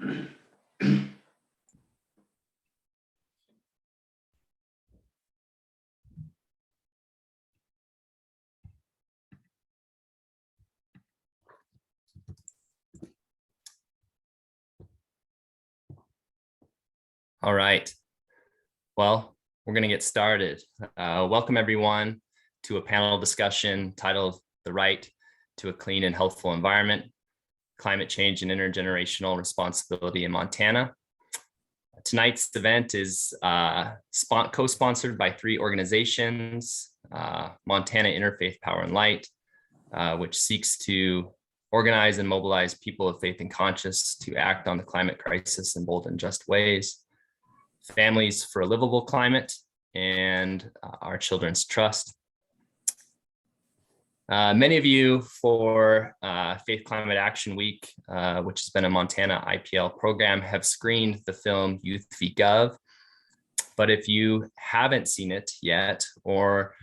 All right. Well, we're going to get started. Welcome everyone to a panel discussion titled "The Right to a Clean and Healthful Environment: Climate Change and Intergenerational Responsibility in Montana." Tonight's event is co-sponsored by three organizations: Montana Interfaith Power and Light, which seeks to organize and mobilize people of faith and conscience to act on the climate crisis in bold and just ways; Families for a Livable Climate, and Our Children's Trust. Many of you for Faith Climate Action Week, which has been a Montana IPL program, have screened the film Youth v. Gov. But if you haven't seen it yet or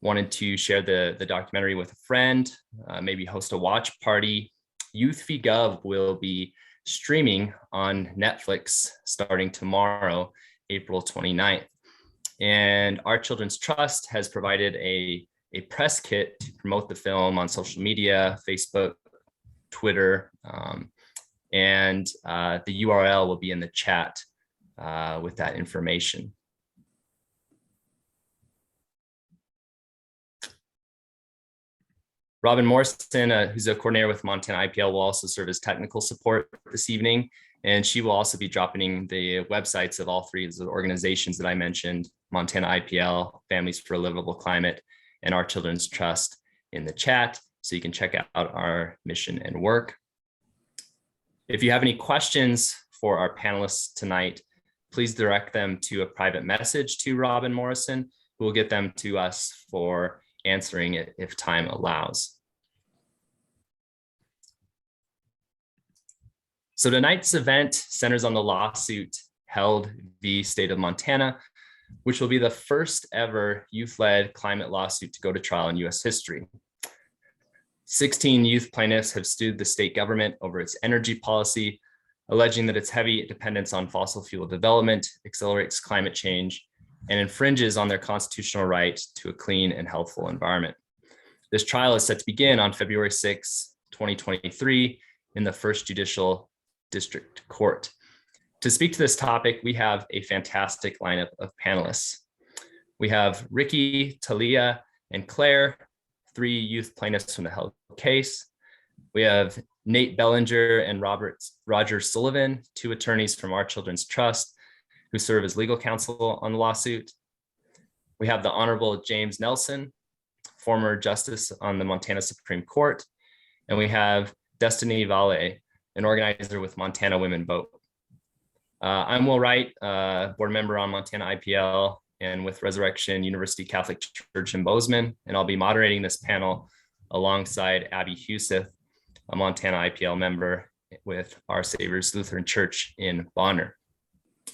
wanted to share the documentary with a friend, maybe host a watch party, Youth v. Gov will be streaming on Netflix starting tomorrow, April 29th. And Our Children's Trust has provided a press kit to promote the film on social media, Facebook, Twitter, and the URL will be in the chat with that information. Robin Morrison, who's a coordinator with Montana IPL, will also serve as technical support this evening, and she will also be dropping the websites of all three of the organizations that I mentioned: Montana IPL, Families for a Livable Climate, and Our Children's Trust in the chat, so you can check out our mission and work. If you have any questions for our panelists tonight, please direct them to a private message to Robin Morrison, who will get them to us for answering it if time allows. So tonight's event centers on the lawsuit held v. State of Montana, which will be the first ever youth-led climate lawsuit to go to trial in US history. 16 youth plaintiffs have sued the state government over its energy policy, alleging that its heavy dependence on fossil fuel development accelerates climate change and infringes on their constitutional right to a clean and healthful environment. This trial is set to begin on February 6, 2023 in the First Judicial District Court. To speak to this topic, we have a fantastic lineup of panelists. We have Ricky, Talia, and Claire, three youth plaintiffs from the held case. We have Nate Bellinger and Roger Sullivan, two attorneys from Our Children's Trust, who serve as legal counsel on the lawsuit. We have the Honorable James Nelson, former justice on the Montana Supreme Court. And we have Destiny Vale, an organizer with Montana Women Vote. I'm Will Wright, board member on Montana IPL and with Resurrection University Catholic Church in Bozeman, and I'll be moderating this panel alongside Abby Huseth, a Montana IPL member with Our Savior's Lutheran Church in Bonner.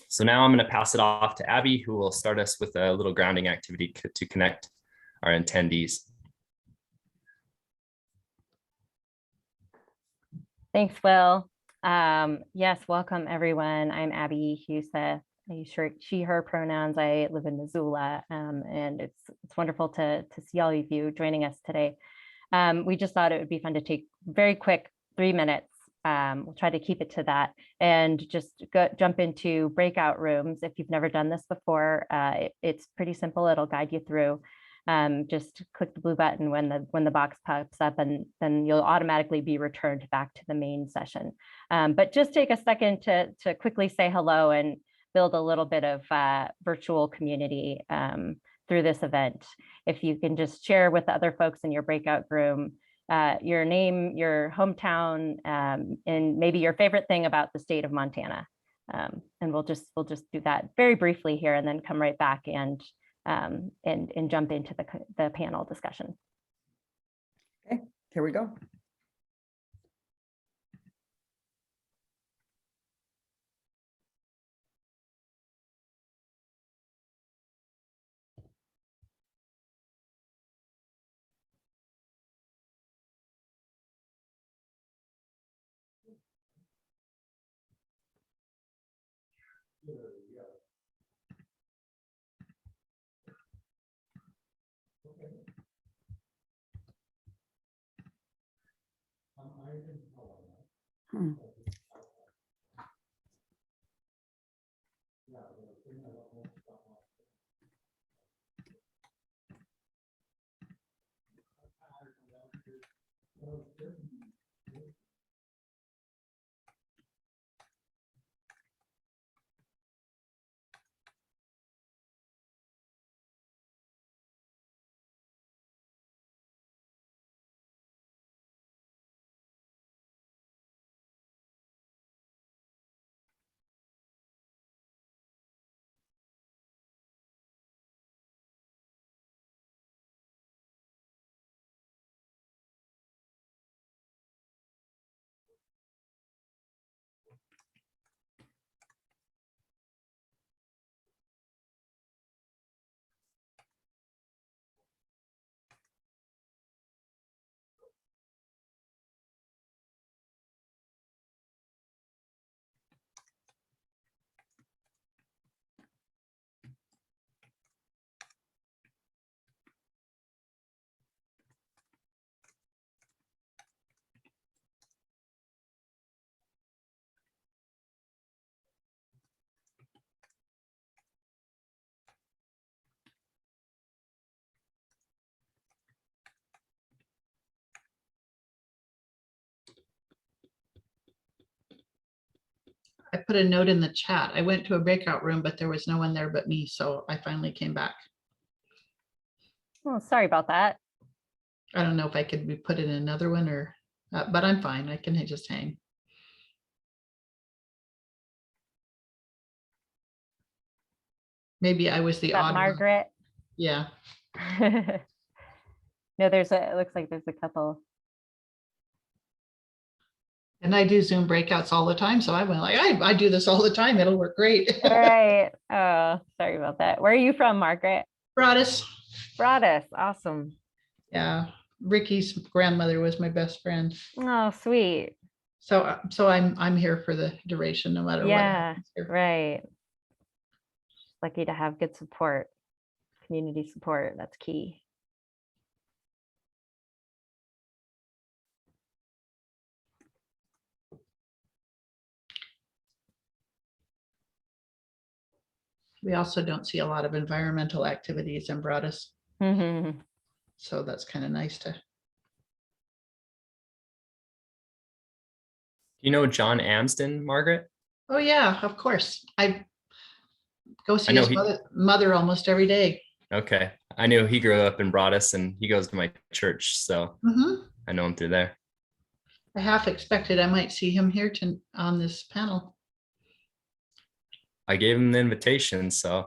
So now I'm going to pass it off to Abby, who will start us with a little grounding activity to connect our attendees. Thanks, Will. Yes, welcome everyone. I'm Abby Huseth. I use she, her pronouns. I live in Missoula, and it's wonderful to see all of you joining us today. We just thought it would be fun to take very quick 3 minutes. We'll try to keep it to that and just jump into breakout rooms. If you've never done this before, it's pretty simple. It'll guide you through. Just click the blue button when the box pops up, and then you'll automatically be returned back to the main session. But just take a second to quickly say hello and build a little bit of virtual community through this event. If you can just share with the other folks in your breakout room your name, your hometown, and maybe your favorite thing about the state of Montana. And we'll just do that very briefly here, and then come right back and jump into the panel discussion. Okay, here we go. Hmm. I put a note in the chat. I went to a breakout room, but there was no one there but me. So I finally came back. Oh, sorry about that. I don't know if I could be put in another one or, but I'm fine. I can just hang. Maybe I was the Got odd one. Margaret. Yeah. No, it looks like there's a couple. And I do Zoom breakouts all the time. So I went like, I do this all the time. It'll work great. All right. Oh, sorry about that. Where are you from, Margaret? Broadus. Broadus. Awesome. Yeah. Ricky's grandmother was my best friend. Oh, sweet. So I'm here for the duration, no matter what Yeah, happens here. right. Lucky to have good support, community support. That's key. We also don't see a lot of environmental activities in Broadus. Mhm. So that's kind of nice to. You know John Amsden, Margaret? Oh yeah, of course. I go see know his mother almost every day. Okay. I knew he grew up in Broadus and he goes to my church. So I know him through there. I half expected I might see him here on this panel. I gave him the invitation, so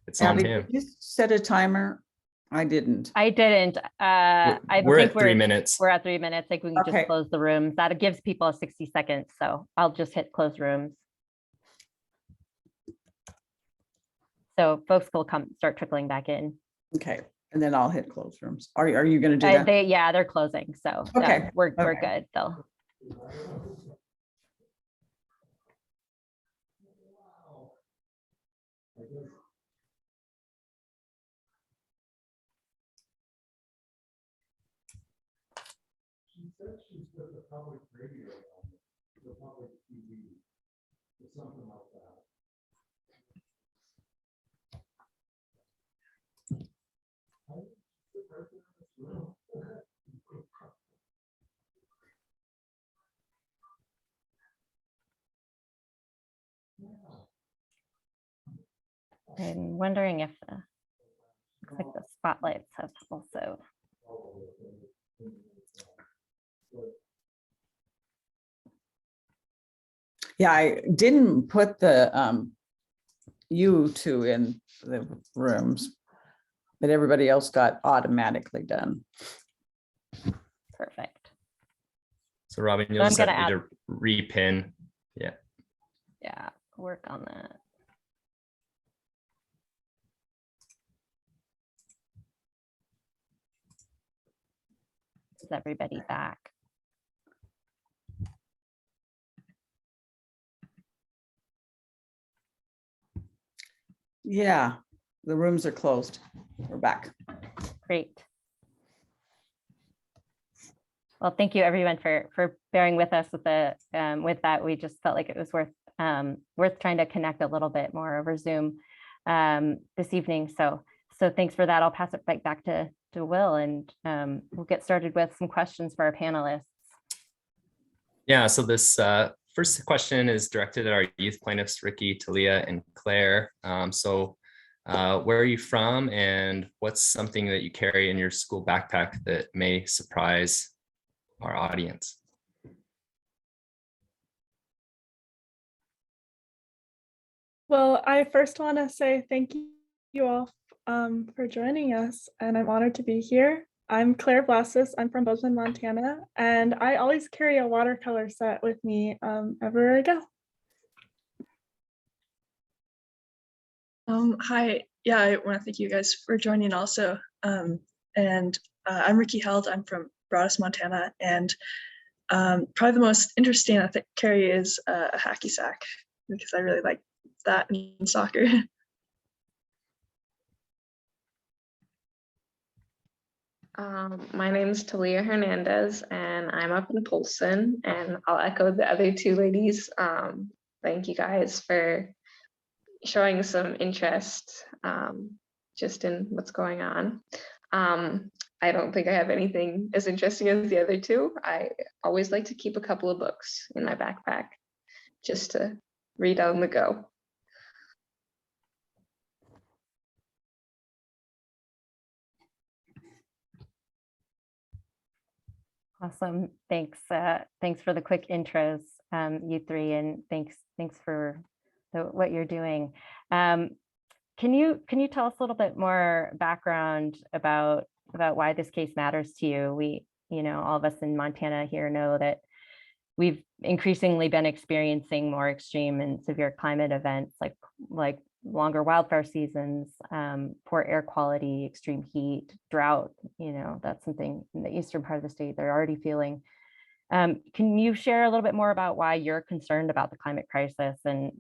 it's on Abby, him. did you set a timer? I didn't. I didn't. I We're think at 3 minutes. We're at 3 minutes. Like we can Okay. just close the rooms. That gives people 60 seconds. So I'll just hit close rooms. So folks will start trickling back in. Okay, and then I'll hit close rooms. Are you going to do that? They're closing. So Okay. we're Okay. good though. She said she's with the public radio, the public TV, or something like that. I'm wondering if looks like the spotlights have also. Yeah, I didn't put the you two in the rooms, but everybody else got automatically done. Perfect. So Robin, you'll I'm just gonna have to repin. Yeah. Yeah, work on that. Is everybody back? Yeah, the rooms are closed. We're back. Great. Well, thank you everyone for bearing with us with that. We just felt like it was worth trying to connect a little bit more over Zoom this evening. So thanks for that. I'll pass it back to Will, and we'll get started with some questions for our panelists. Yeah, so this first question is directed at our youth plaintiffs, Ricky, Talia, and Claire. Where are you from, and what's something that you carry in your school backpack that may surprise our audience? Well, I first want to say thank you all for joining us, and I'm honored to be here. I'm Claire Blastus. I'm from Bozeman, Montana, and I always carry a watercolor set with me everywhere I go. Hi, yeah, I want to thank you guys for joining also. I'm Ricky Held. I'm from Broadus, Montana, and probably the most interesting I think carry is a hacky sack, because I really like that in soccer. My name is Talia Hernandez, and I'm up in Polson, and I'll echo the other two ladies. Thank you guys for showing some interest just in what's going on. I don't think I have anything as interesting as the other two. I always like to keep a couple of books in my backpack just to read on the go. Awesome. Thanks. Thanks for the quick intros, you three, and thanks for what you're doing. Can you tell us a little bit more background about why this case matters to you? All of us in Montana here know that we've increasingly been experiencing more extreme and severe climate events like longer wildfire seasons, poor air quality, extreme heat, drought. That's something in the eastern part of the state they're already feeling. Can you share a little bit more about why you're concerned about the climate crisis and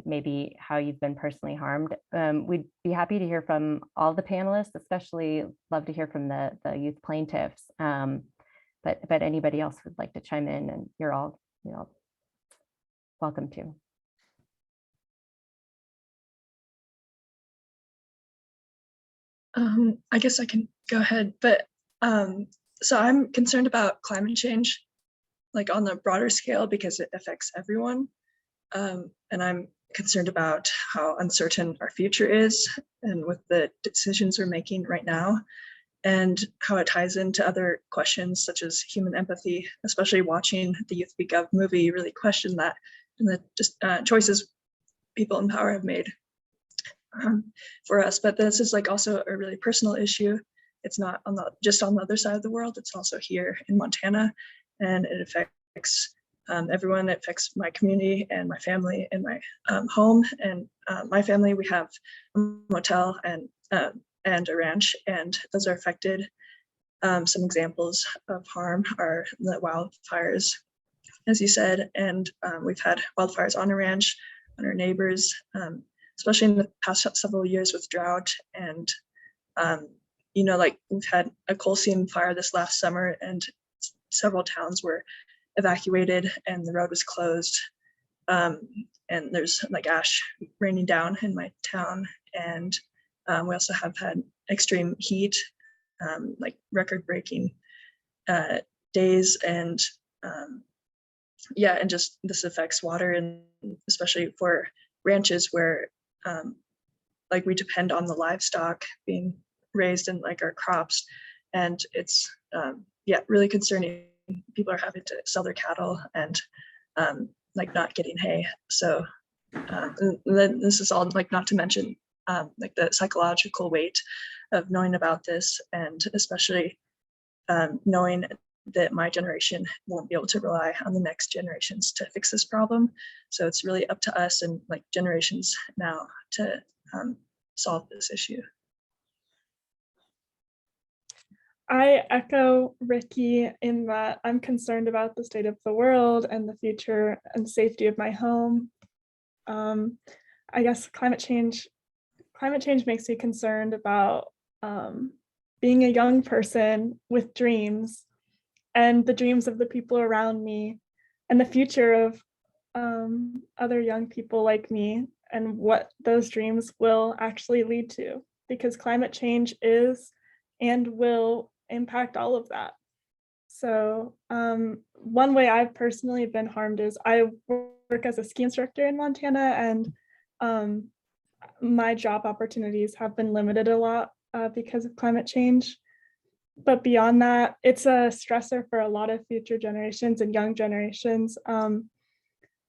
maybe how you've been personally harmed? We'd be happy to hear from all the panelists, especially love to hear from the youth plaintiffs. But anybody else who'd like to chime in, and you're all welcome to. I guess I can go ahead, but so I'm concerned about climate change, like on the broader scale, because it affects everyone. And I'm concerned about how uncertain our future is, and with the decisions we're making right now, and how it ties into other questions such as human empathy. Especially watching the Youth Speak Up movie really question that, and the choices people in power have made for us. But this is also a really personal issue. It's not just on the other side of the world, it's also here in Montana, and it affects everyone. It affects my community and my family and my home. And my family, we have a motel and a ranch, and those are affected. Some examples of harm are the wildfires, as you said, and we've had wildfires on a ranch, on our neighbors, especially in the past several years with drought. And we've had a coal seam fire this last summer, and several towns were evacuated and the road was closed. And there's ash raining down in my town. And we also have had extreme heat, record-breaking days. And and just this affects water, and especially for ranches where we depend on the livestock being raised in our crops. And it's really concerning. People are having to sell their cattle and not getting hay. So and then this is all not to mention the psychological weight of knowing about this, and especially knowing that my generation won't be able to rely on the next generations to fix this problem. So it's really up to us and generations now to solve this issue. I echo Ricky in that I'm concerned about the state of the world and the future and safety of my home. I guess climate change climate change makes me concerned about being a young person with dreams and the dreams of the people around me and the future of other young people like me and what those dreams will actually lead to, because climate change is and will impact all of that. So one way I've personally been harmed is I work as a ski instructor in Montana, and my job opportunities have been limited a lot because of climate change. But beyond that, it's a stressor for a lot of future generations and young generations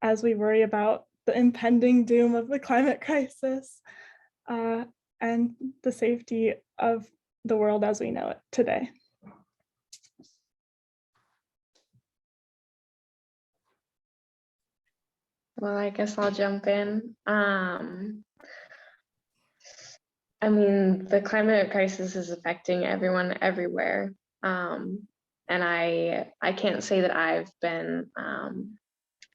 as we worry about the impending doom of the climate crisis and the safety of the world as we know it today. Well, I guess I'll jump in. I mean, the climate crisis is affecting everyone everywhere. And I can't say that I've been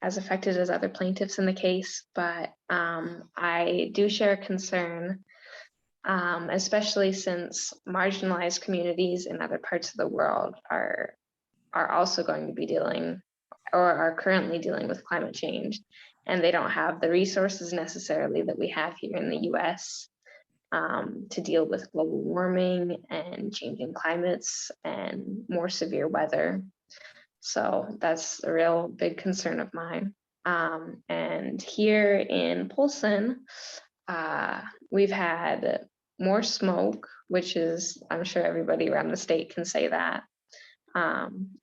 as affected as other plaintiffs in the case, but I do share a concern, especially since marginalized communities in other parts of the world are also going to be dealing or are currently dealing with climate change, and they don't have the resources necessarily that we have here in the US to deal with global warming and changing climates and more severe weather. So that's a real big concern of mine. And here in Polson, we've had more smoke, which is, I'm sure everybody around the state can say that,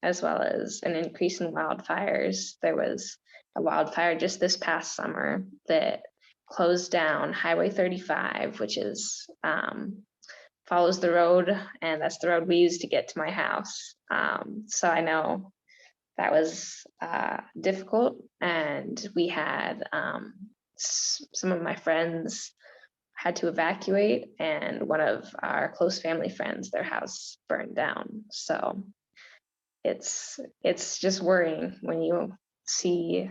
as well as an increase in wildfires. There was a wildfire just this past summer that closed down Highway 35, which is follows the road, and that's the road we use to get to my house. So I know that was difficult, and we had some of my friends had to evacuate, and one of our close family friends, their house burned down. So it's just worrying when you see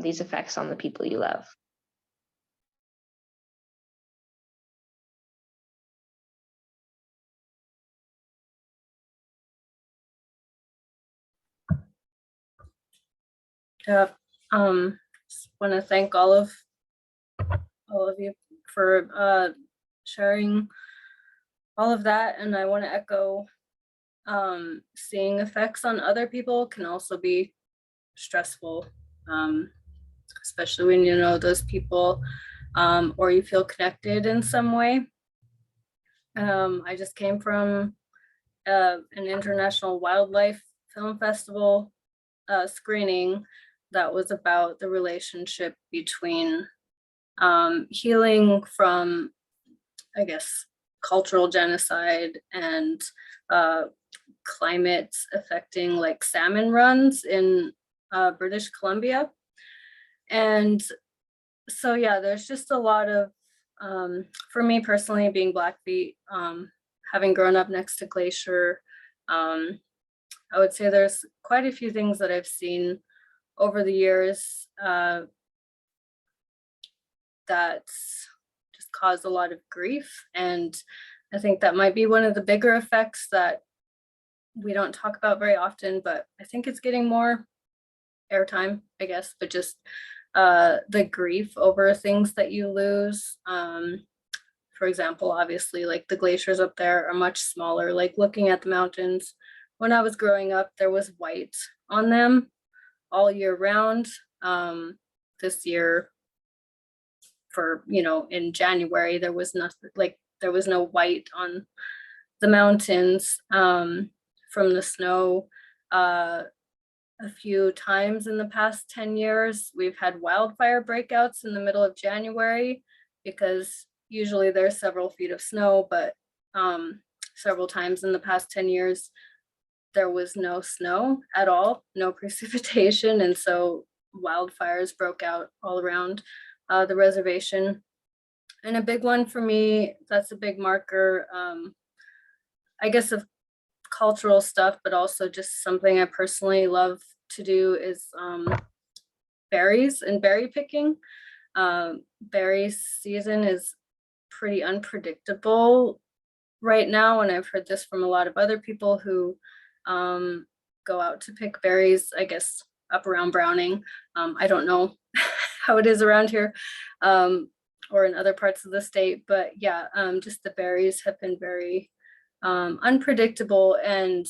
these effects on the people you love. Yeah, just want to thank all of you for sharing all of that, and I want to echo seeing effects on other people can also be stressful, especially when you know those people or you feel connected in some way. I just came from an international wildlife film festival screening that was about the relationship between healing from, I guess, cultural genocide and climate affecting like salmon runs in British Columbia. And so, yeah, there's just a lot of, for me personally, being Blackfeet, having grown up next to Glacier, I would say there's quite a few things that I've seen over the years that just cause a lot of grief. And I think that might be one of the bigger effects that we don't talk about very often, but I think it's getting more airtime, I guess, but just the grief over things that you lose. For example, obviously, like the glaciers up there are much smaller. Like looking at the mountains, when I was growing up, there was white on them all year round. This year, for, you know, in January, there was nothing, like there was no white on the mountains from the snow. A few times in the past 10 years, we've had wildfire breakouts in the middle of January because usually there's several feet of snow, but several times in the past 10 years, there was no snow at all, no precipitation. And so wildfires broke out all around the reservation. And a big one for me, that's a big marker, I guess, of cultural stuff, but also just something I personally love to do is berries and berry picking. Berry season is pretty unpredictable right now. And I've heard this from a lot of other people who go out to pick berries, I guess up around Browning. I don't know how it is around here or in other parts of the state, but yeah, just the berries have been very unpredictable. And,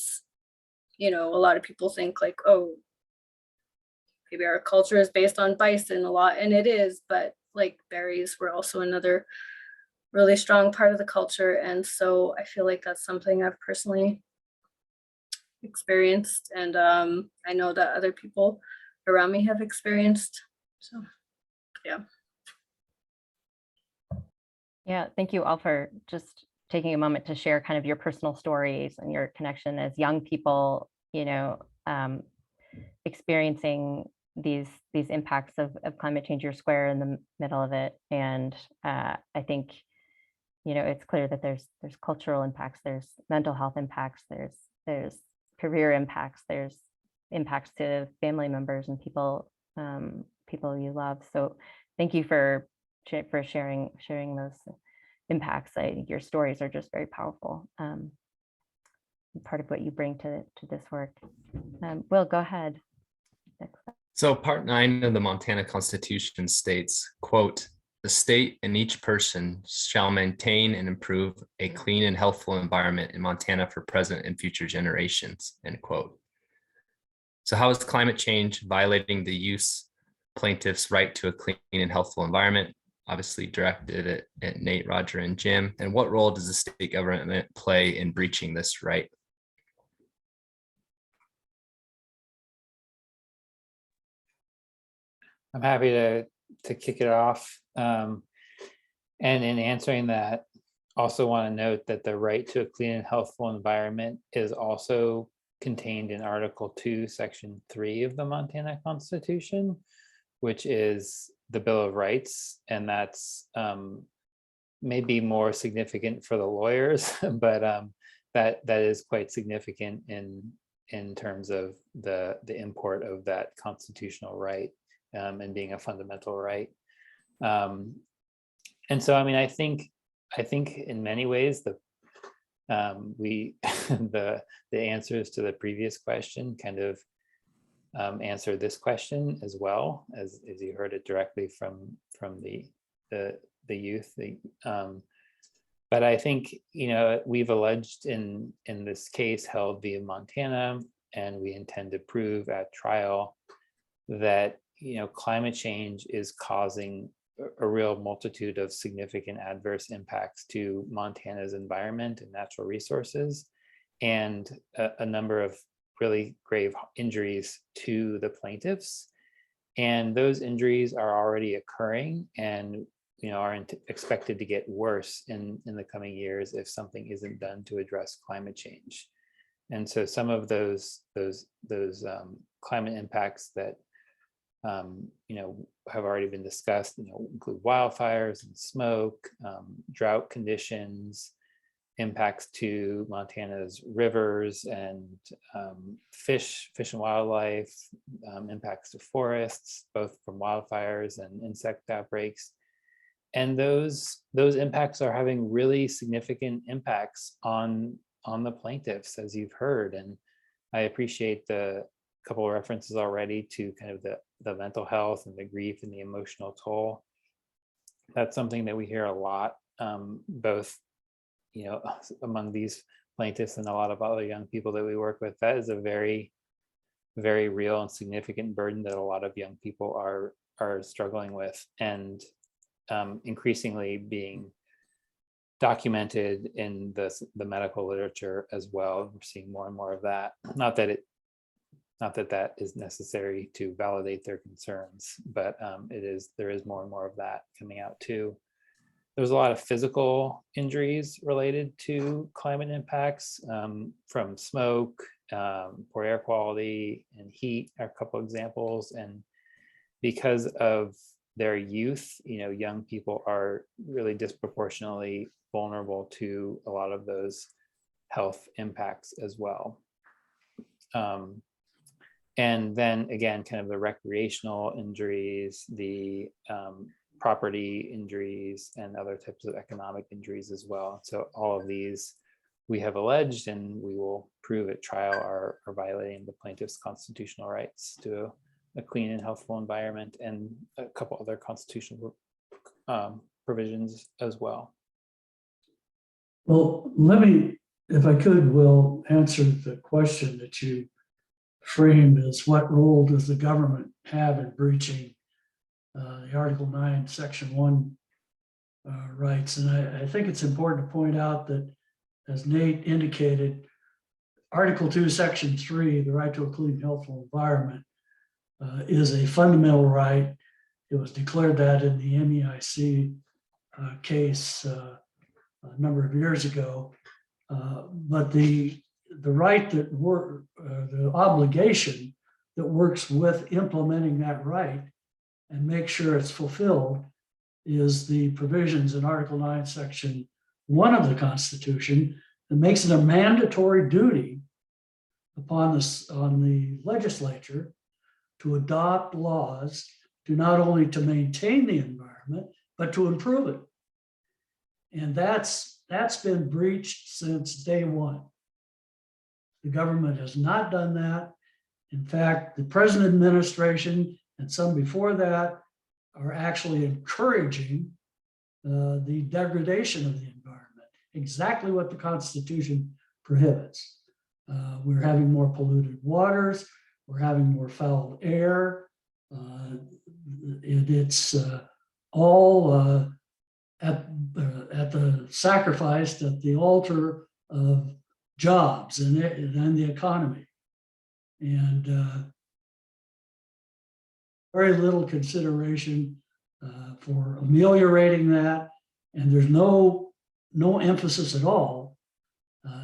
you know, a lot of people think like, oh, maybe our culture is based on bison a lot, and it is, but like berries were also another really strong part of the culture. And so I feel like that's something I've personally experienced, and I know that other people around me have experienced. So yeah. Yeah, thank you all for just taking a moment to share kind of your personal stories and your connection as young people, you know, experiencing these impacts of climate change. You're square in the middle of it. And I think, you know, it's clear that there's cultural impacts, there's mental health impacts, there's career impacts, there's impacts to family members and people you love. So thank you for sharing those impacts. I think your stories are just very powerful. Part of what you bring to this work. Will, go ahead. Next. So Part 9 of the Montana Constitution states, quote, "The state and each person shall maintain and improve a clean and healthful environment in Montana for present and future generations," end quote. So how is climate change violating the use plaintiffs' right to a clean and healthful environment? Obviously directed at Nate, Roger, and Jim. And what role does the state government play in breaching this right? I'm happy to kick it off. And in answering that, also want to note that the right to a clean and healthful environment is also contained in Article 2, Section 3 of the Montana Constitution, which is the Bill of Rights. And that's maybe more significant for the lawyers, but that is quite significant in terms of the import of that constitutional right. And being a fundamental right. And so, I mean, I think in many ways the the answers to the previous question kind of answer this question as well, as you heard it directly from the youth. But I think, you know, we've alleged in this case held via Montana, and we intend to prove at trial that, you know, climate change is causing a real multitude of significant adverse impacts to Montana's environment and natural resources, and a number of really grave injuries to the plaintiffs. And those injuries are already occurring, and, you know, are expected to get worse in the coming years if something isn't done to address climate change. And so some of those climate impacts that you know, have already been discussed, you know, include wildfires and smoke, drought conditions, impacts to Montana's rivers and fish and wildlife, impacts to forests, both from wildfires and insect outbreaks. And those impacts are having really significant impacts on the plaintiffs, as you've heard. And I appreciate the couple of references already to kind of the mental health and the grief and the emotional toll. That's something that we hear a lot, both, you know, among these plaintiffs and a lot of other young people that we work with. That is a very, very real and significant burden that a lot of young people are struggling with, and increasingly being documented in the medical literature as well. We're seeing more and more of that. Not that that is necessary to validate their concerns, but there is more and more of that coming out too. There's a lot of physical injuries related to climate impacts, from smoke, poor air quality, and heat are a couple examples. And because of their youth, you know, young people are really disproportionately vulnerable to a lot of those health impacts as well. And then again, kind of the recreational injuries, the property injuries and other types of economic injuries as well. So all of these we have alleged, and we will prove at trial, are violating the plaintiff's constitutional rights to a clean and healthful environment, and a couple other constitutional provisions as well. Well, let me, if I could, will answer the question that you framed as what role does the government have in breaching the Article 9, Section 1 rights? And I think it's important to point out that, as Nate indicated, Article 2, Section 3, the right to a clean, healthful environment, is a fundamental right. It was declared that in the MEIC case a number of years ago. But the right that the obligation that works with implementing that right and make sure it's fulfilled is the provisions in Article 9, Section 1 of the Constitution that makes it a mandatory duty on the legislature to adopt laws to not only to maintain the environment, but to improve it. And that's been breached since day one. The government has not done that. In fact, the present administration and some before that are actually encouraging the degradation of the environment, exactly what the Constitution prohibits. We're having more polluted waters, we're having more foul air. It's all at the sacrifice, at the altar of jobs and the economy. And very little consideration for ameliorating that. And there's no emphasis at all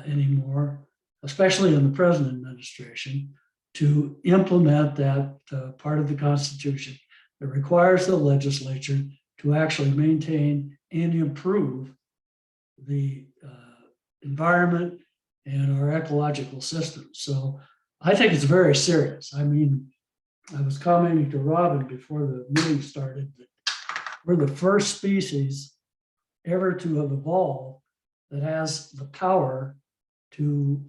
anymore, especially in the present administration, to implement that part of the Constitution that requires the legislature to actually maintain and improve the environment and our ecological system. So I think it's very serious. I mean, I was commenting to Robin before the meeting started that we're the first species ever to have evolved that has the power to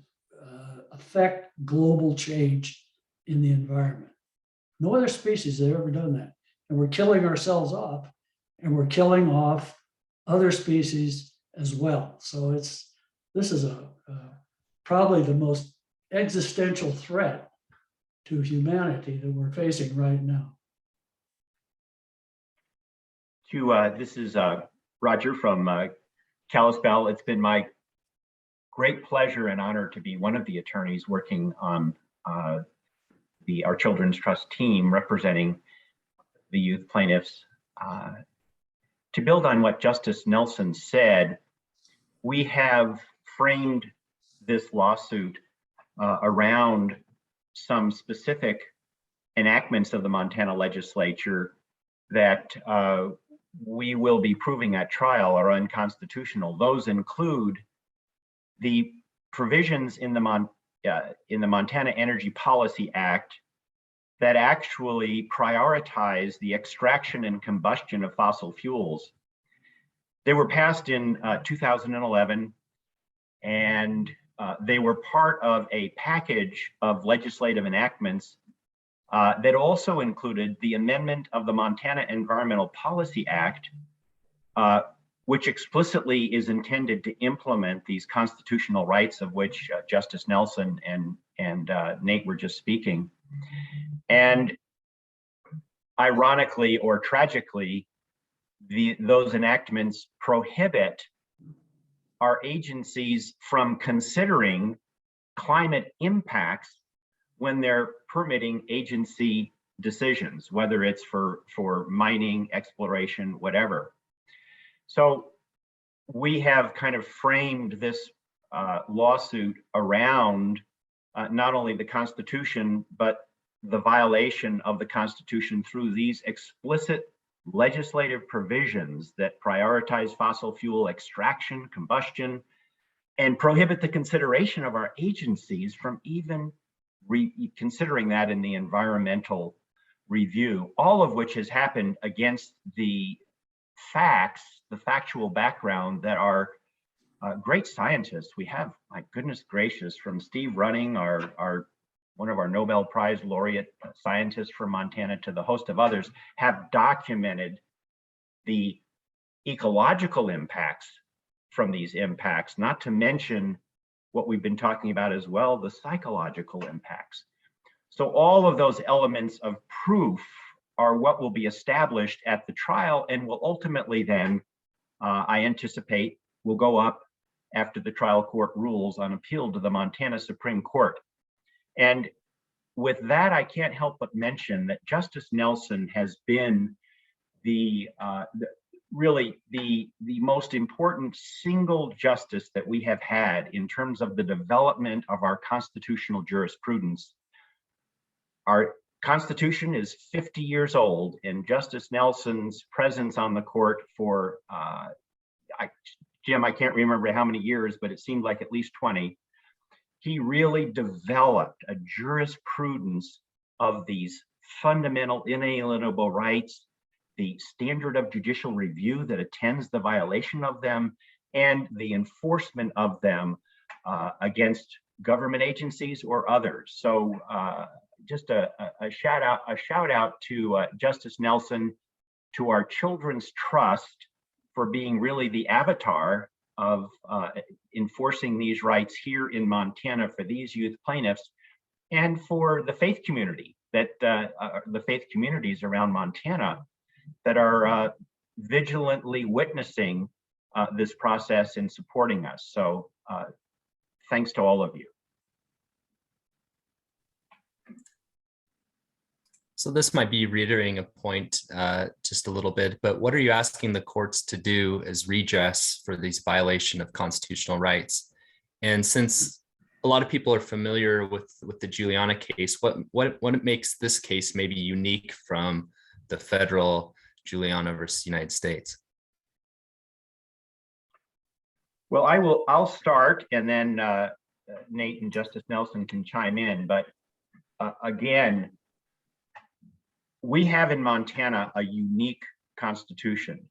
affect global change in the environment. No other species has ever done that. And we're killing ourselves off, and we're killing off other species as well. So this is probably the most existential threat to humanity that we're facing right now. This is Roger from Kalispell. It's been my great pleasure and honor to be one of the attorneys working on our Children's Trust team representing the youth plaintiffs. To build on what Justice Nelson said, we have framed this lawsuit around some specific enactments of the Montana legislature that we will be proving at trial are unconstitutional. Those include the provisions in the Montana Energy Policy Act that actually prioritize the extraction and combustion of fossil fuels. They were passed in 2011, and they were part of a package of legislative enactments that also included the amendment of the Montana Environmental Policy Act, which explicitly is intended to implement these constitutional rights of which Justice Nelson and Nate were just speaking. And ironically or tragically, those enactments prohibit our agencies from considering climate impacts when they're permitting agency decisions, whether it's for mining, exploration, whatever. So we have kind of framed this lawsuit around not only the Constitution, but the violation of the Constitution through these explicit legislative provisions that prioritize fossil fuel extraction, combustion, and prohibit the consideration of our agencies from even considering that in the environmental review, all of which has happened against the facts, the factual background that our great scientists, we have, my goodness gracious, from Steve Running, one of our Nobel Prize laureate scientists from Montana, to the host of others, have documented the ecological impacts from these impacts, not to mention what we've been talking about as well, the psychological impacts. So all of those elements of proof are what will be established at the trial and will ultimately then, I anticipate, will go up after the trial court rules on appeal to the Montana Supreme Court. And with that, I can't help but mention that Justice Nelson has been really the most important single justice that we have had in terms of the development of our constitutional jurisprudence. Our Constitution is 50 years old, and Justice Nelson's presence on the court for, Jim, I can't remember how many years, but it seemed like at least 20. He really developed a jurisprudence of these fundamental inalienable rights, the standard of judicial review that attends the violation of them, and the enforcement of them against government agencies or others. So just a shout out to Justice Nelson, to our Children's Trust for being really the avatar of enforcing these rights here in Montana for these youth plaintiffs, and for the faith community, that the faith communities around Montana that are vigilantly witnessing this process and supporting us. So thanks to all of you. So this might be reiterating a point just a little bit, but what are you asking the courts to do as redress for these violation of constitutional rights? And since a lot of people are familiar with the Juliana case, what makes this case maybe unique from the federal Juliana versus United States? Well, I'll start, and then Nate and Justice Nelson can chime in. But again, we have in Montana a unique constitution.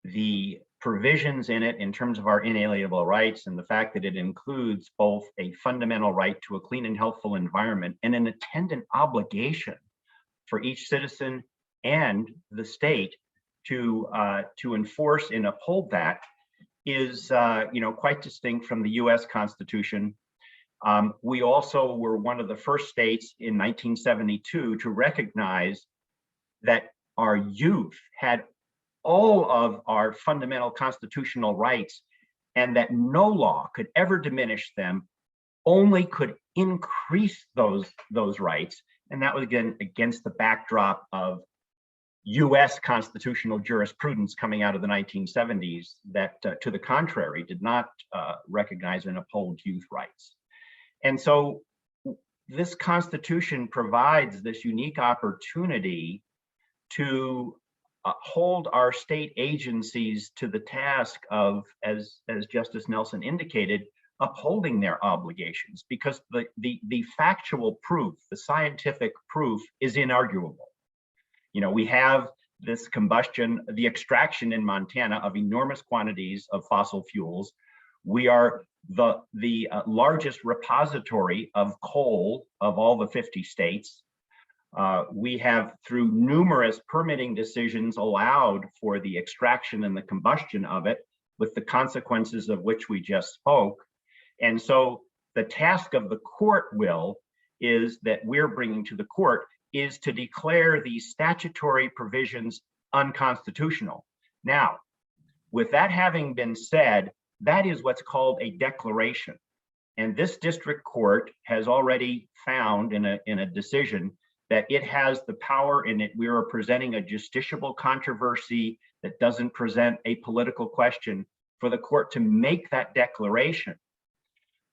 The provisions in it in terms of our inalienable rights and the fact that it includes both a fundamental right to a clean and healthful environment and an attendant obligation for each citizen and the state to enforce and uphold that is quite distinct from the U.S. Constitution. We also were one of the first states in 1972 to recognize that our youth had all of our fundamental constitutional rights, and that no law could ever diminish them, only could increase those rights. And that was, again, against the backdrop of U.S. constitutional jurisprudence coming out of the 1970s that, to the contrary, did not recognize and uphold youth rights. And so this Constitution provides this unique opportunity to hold our state agencies to the task of, as Justice Nelson indicated, upholding their obligations, because the factual proof, the scientific proof, is inarguable. We have this combustion, the extraction in Montana of enormous quantities of fossil fuels. We are the largest repository of coal of all the 50 states. We have, through numerous permitting decisions, allowed for the extraction and the combustion of it, with the consequences of which we just spoke. And so the task of the court is that we're bringing to the court is to declare these statutory provisions unconstitutional. Now, with that having been said, that is what's called a declaration. And this district court has already found in a decision that it has the power in it. We are presenting a justiciable controversy that doesn't present a political question, for the court to make that declaration.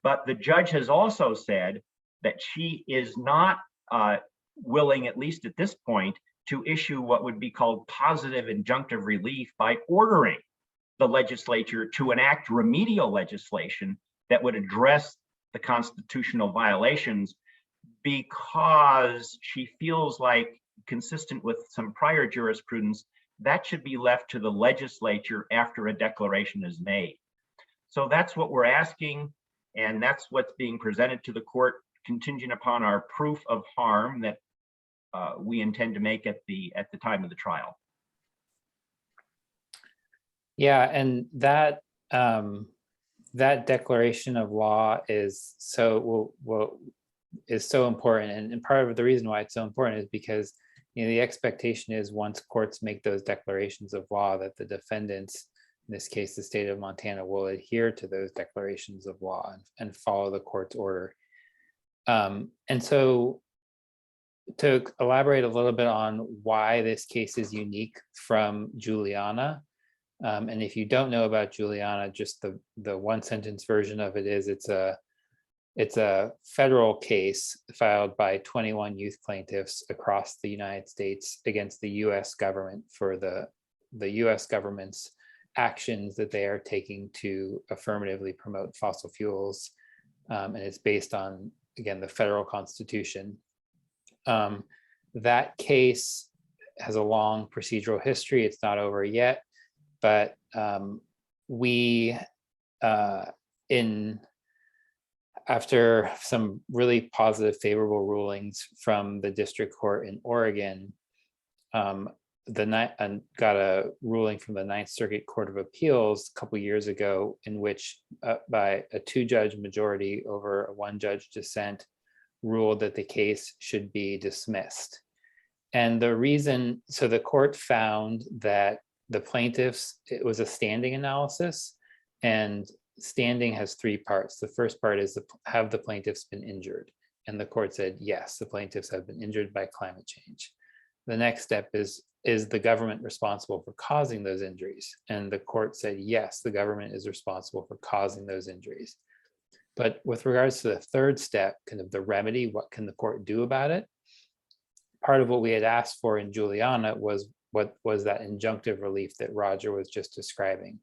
But the judge has also said that she is not willing, at least at this point, to issue what would be called positive injunctive relief by ordering the legislature to enact remedial legislation that would address the constitutional violations, because she feels like, consistent with some prior jurisprudence, that should be left to the legislature after a declaration is made. So that's what we're asking, and that's what's being presented to the court, contingent upon our proof of harm that we intend to make at the time of the trial. Yeah, and that that declaration of law is so is so important, and part of the reason why it's so important is because the expectation is once courts make those declarations of law that the defendants, in this case the state of Montana, will adhere to those declarations of law and follow the court's order. And so to elaborate a little bit on why this case is unique from Juliana, and if you don't know about Juliana, just the one sentence version of it is it's a federal case filed by 21 youth plaintiffs across the United States against the US government for the US government's actions that they are taking to affirmatively promote fossil fuels. And it's based on, again, the federal constitution. That case has a long procedural history. It's not over yet, but after some really positive, favorable rulings from the district court in Oregon, got a ruling from the Ninth Circuit Court of Appeals a couple years ago, in which by a 2-judge majority over a 1-judge dissent, ruled that the case should be dismissed. And the reason, so the court found that the plaintiffs, it was a standing analysis, and standing has 3 parts. The first part is have the plaintiffs been injured? And the court said, yes, the plaintiffs have been injured by climate change. The next step is the government responsible for causing those injuries? And the court said, yes, the government is responsible for causing those injuries. But with regards to the third step, kind of the remedy, what can the court do about it? Part of what we had asked for in Juliana was that injunctive relief that Roger was just describing.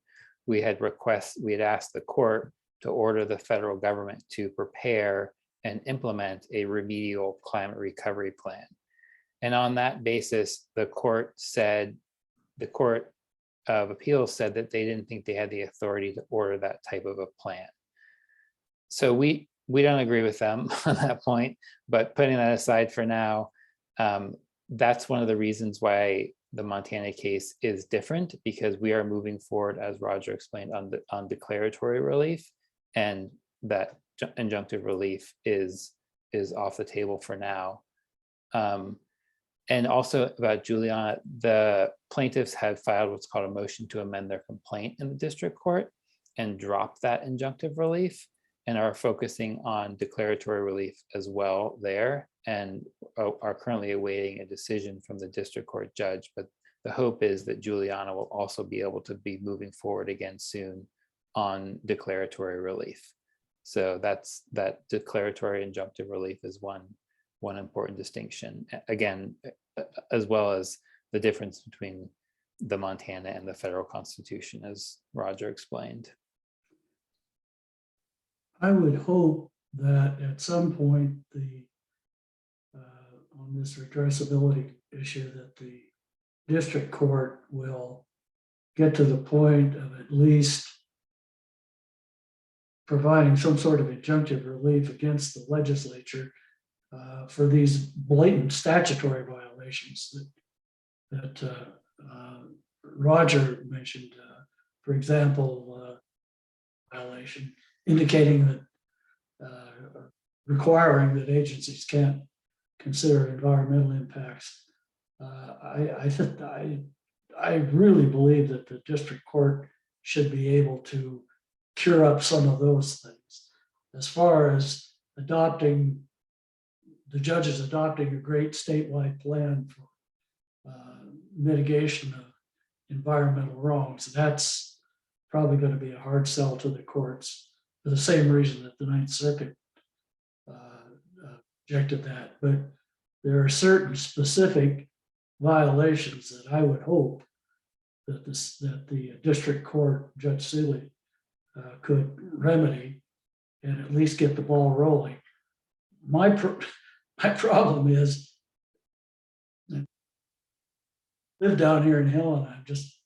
We had asked the court to order the federal government to prepare and implement a remedial climate recovery plan. And on that basis, the Court of Appeals said that they didn't think they had the authority to order that type of a plan. So we don't agree with them on that point, but putting that aside for now, that's one of the reasons why the Montana case is different, because we are moving forward, as Roger explained, on declaratory relief, and that injunctive relief is off the table for now. And also about Juliana, the plaintiffs had filed what's called a motion to amend their complaint in the district court and dropped that injunctive relief, and are focusing on declaratory relief as well there, and are currently awaiting a decision from the district court judge. But the hope is that Juliana will also be able to be moving forward again soon on declaratory relief. So that declaratory injunctive relief is one important distinction, again, as well as the difference between the Montana and the federal constitution, as Roger explained. I would hope that at some point on this redressability issue, that the district court will get to the point of at least providing some sort of injunctive relief against the legislature for these blatant statutory violations that Roger mentioned. For example, violation indicating that requiring that agencies can't consider environmental impacts. I really believe that the district court should be able to cure up some of those things. As far as the judges adopting a great statewide plan for mitigation of environmental wrongs, that's probably going to be a hard sell to the courts for the same reason that the Ninth Circuit rejected that. But there are certain specific violations that I would hope that the district court, Judge Seeley, could remedy and at least get the ball rolling. My problem is live down here in Helena. I'm just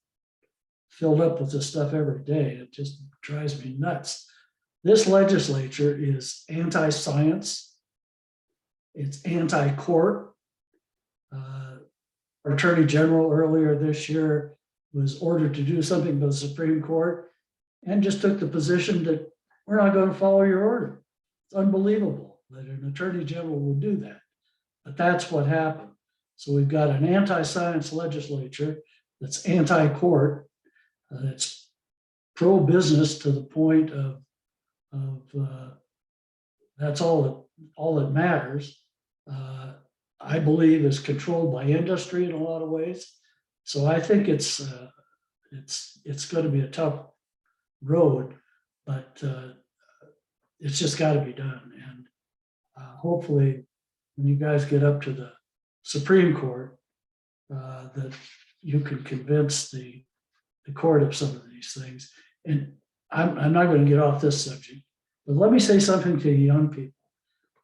filled up with this stuff every day. It just drives me nuts. This legislature is anti-science. It's anti-court. Our Attorney General earlier this year was ordered to do something by the Supreme Court and just took the position that we're not going to follow your order. It's unbelievable that an Attorney General would do that, but that's what happened. So we've got an anti-science legislature that's anti-court, that's pro-business to the point of that's all that matters. I believe is controlled by industry in a lot of ways. So I think it's going to be a tough road, but it's just got to be done. And hopefully, when you guys get up to the Supreme Court, that you can convince the court of some of these things. And I'm not going to get off this subject, but let me say something to you young people.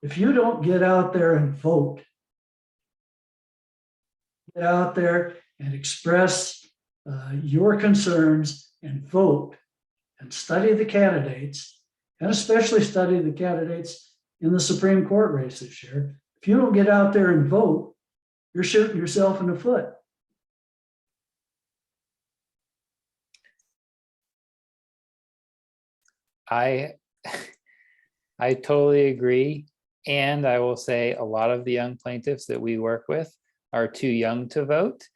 If you don't get out there and vote, get out there and express your concerns and vote and study the candidates, and especially study the candidates in the Supreme Court race this year. If you don't get out there and vote, you're shooting yourself in the foot. I totally agree. And I will say a lot of the young plaintiffs that we work with are too young to vote.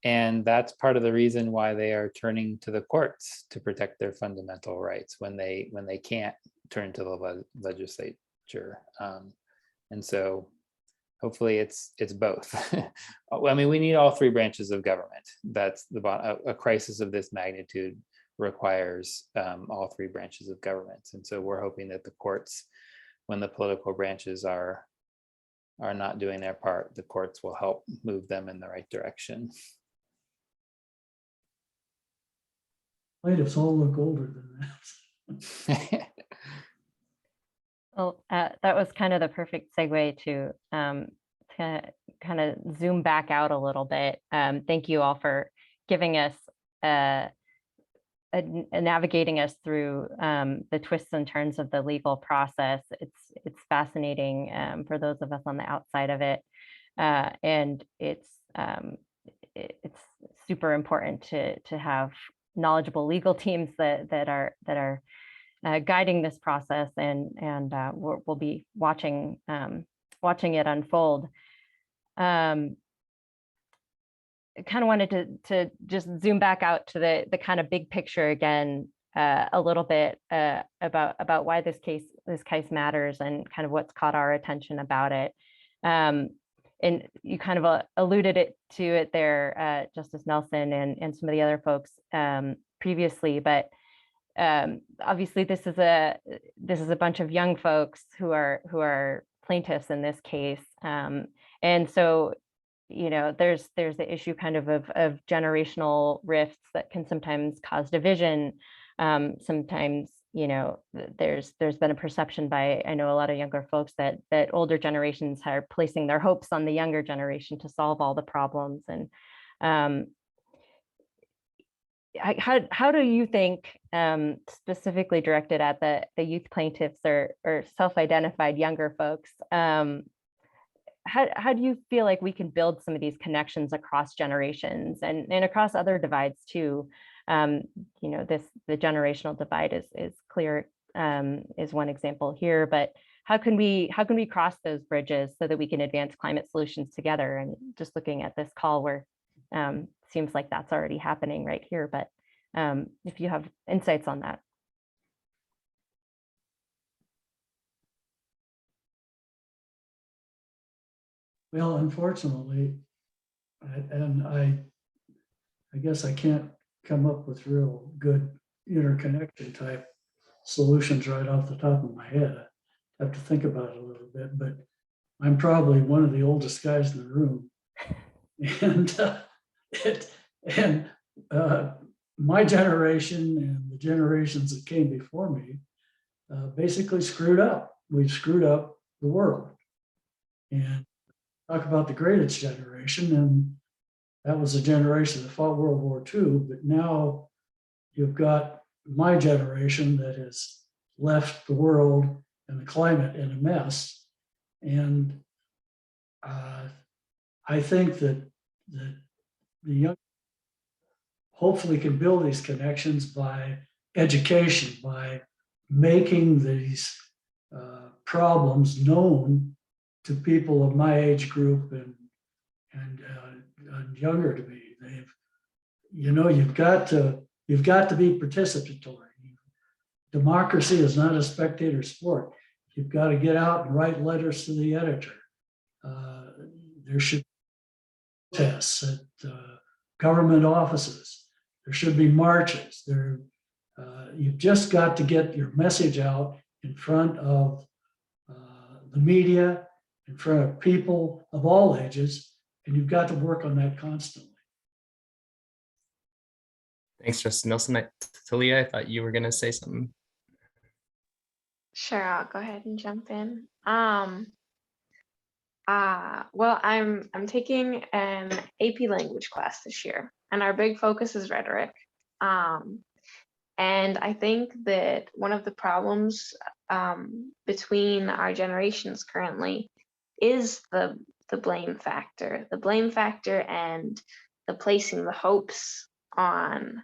And that's part of the reason why they are turning to the courts to protect their fundamental rights when they can't turn to the legislature. And so hopefully it's both. I mean, we need all three branches of government. That's a crisis of this magnitude requires all three branches of government. And so we're hoping that the courts, when the political branches are not doing their part, the courts will help move them in the right direction. Plaintiffs all look older than that. Well, that was kind of the perfect segue to kind of zoom back out a little bit. Thank you all for giving us navigating us through the twists and turns of the legal process. It's fascinating for those of us on the outside of it, and it's super important to have knowledgeable legal teams that are guiding this process, and we'll be watching it unfold. I kind of wanted to just zoom back out to the kind of big picture again, a little bit about why this case matters and kind of what's caught our attention about it. And you kind of alluded to it there, Justice Nelson and some of the other folks previously, but obviously this is a bunch of young folks who are plaintiffs in this case, and so there's the issue kind of generational rifts that can sometimes cause division. Sometimes there's been a perception by, I know a lot of younger folks, that older generations are placing their hopes on the younger generation to solve all the problems. And how do you think, specifically directed at the youth plaintiffs or self-identified younger folks, how do you feel like we can build some of these connections across generations and across other divides too? The generational divide is clear, is one example here, but how can we cross those bridges so that we can advance climate solutions together? And just looking at this call, where seems like that's already happening right here, but if you have insights on that. Well, unfortunately, I guess I can't come up with real good interconnection type solutions right off the top of my head. I have to think about it a little bit, but I'm probably one of the oldest guys in the room. And my generation and the generations that came before me basically screwed up. We screwed up the world. And talk about the greatest generation, and That was a generation that fought World War II, but now you've got my generation that has left the world and the climate in a mess. And I think that the young hopefully can build these connections by education, by making these problems known to people of my age group and younger to me. You've got to be participatory. Democracy is not a spectator sport. You've got to get out and write letters to the editor. There should be protests at government offices. There should be marches. You've just got to get your message out in front of the media, in front of people of all ages, and you've got to work on that constantly. Thanks, Justice Nelson. Talia, I thought you were going to say something. Sure, I'll go ahead and jump in. Well, I'm taking an AP language class this year, and our big focus is rhetoric. And I think that one of the problems between our generations currently is the blame factor. The blame factor and the placing the hopes on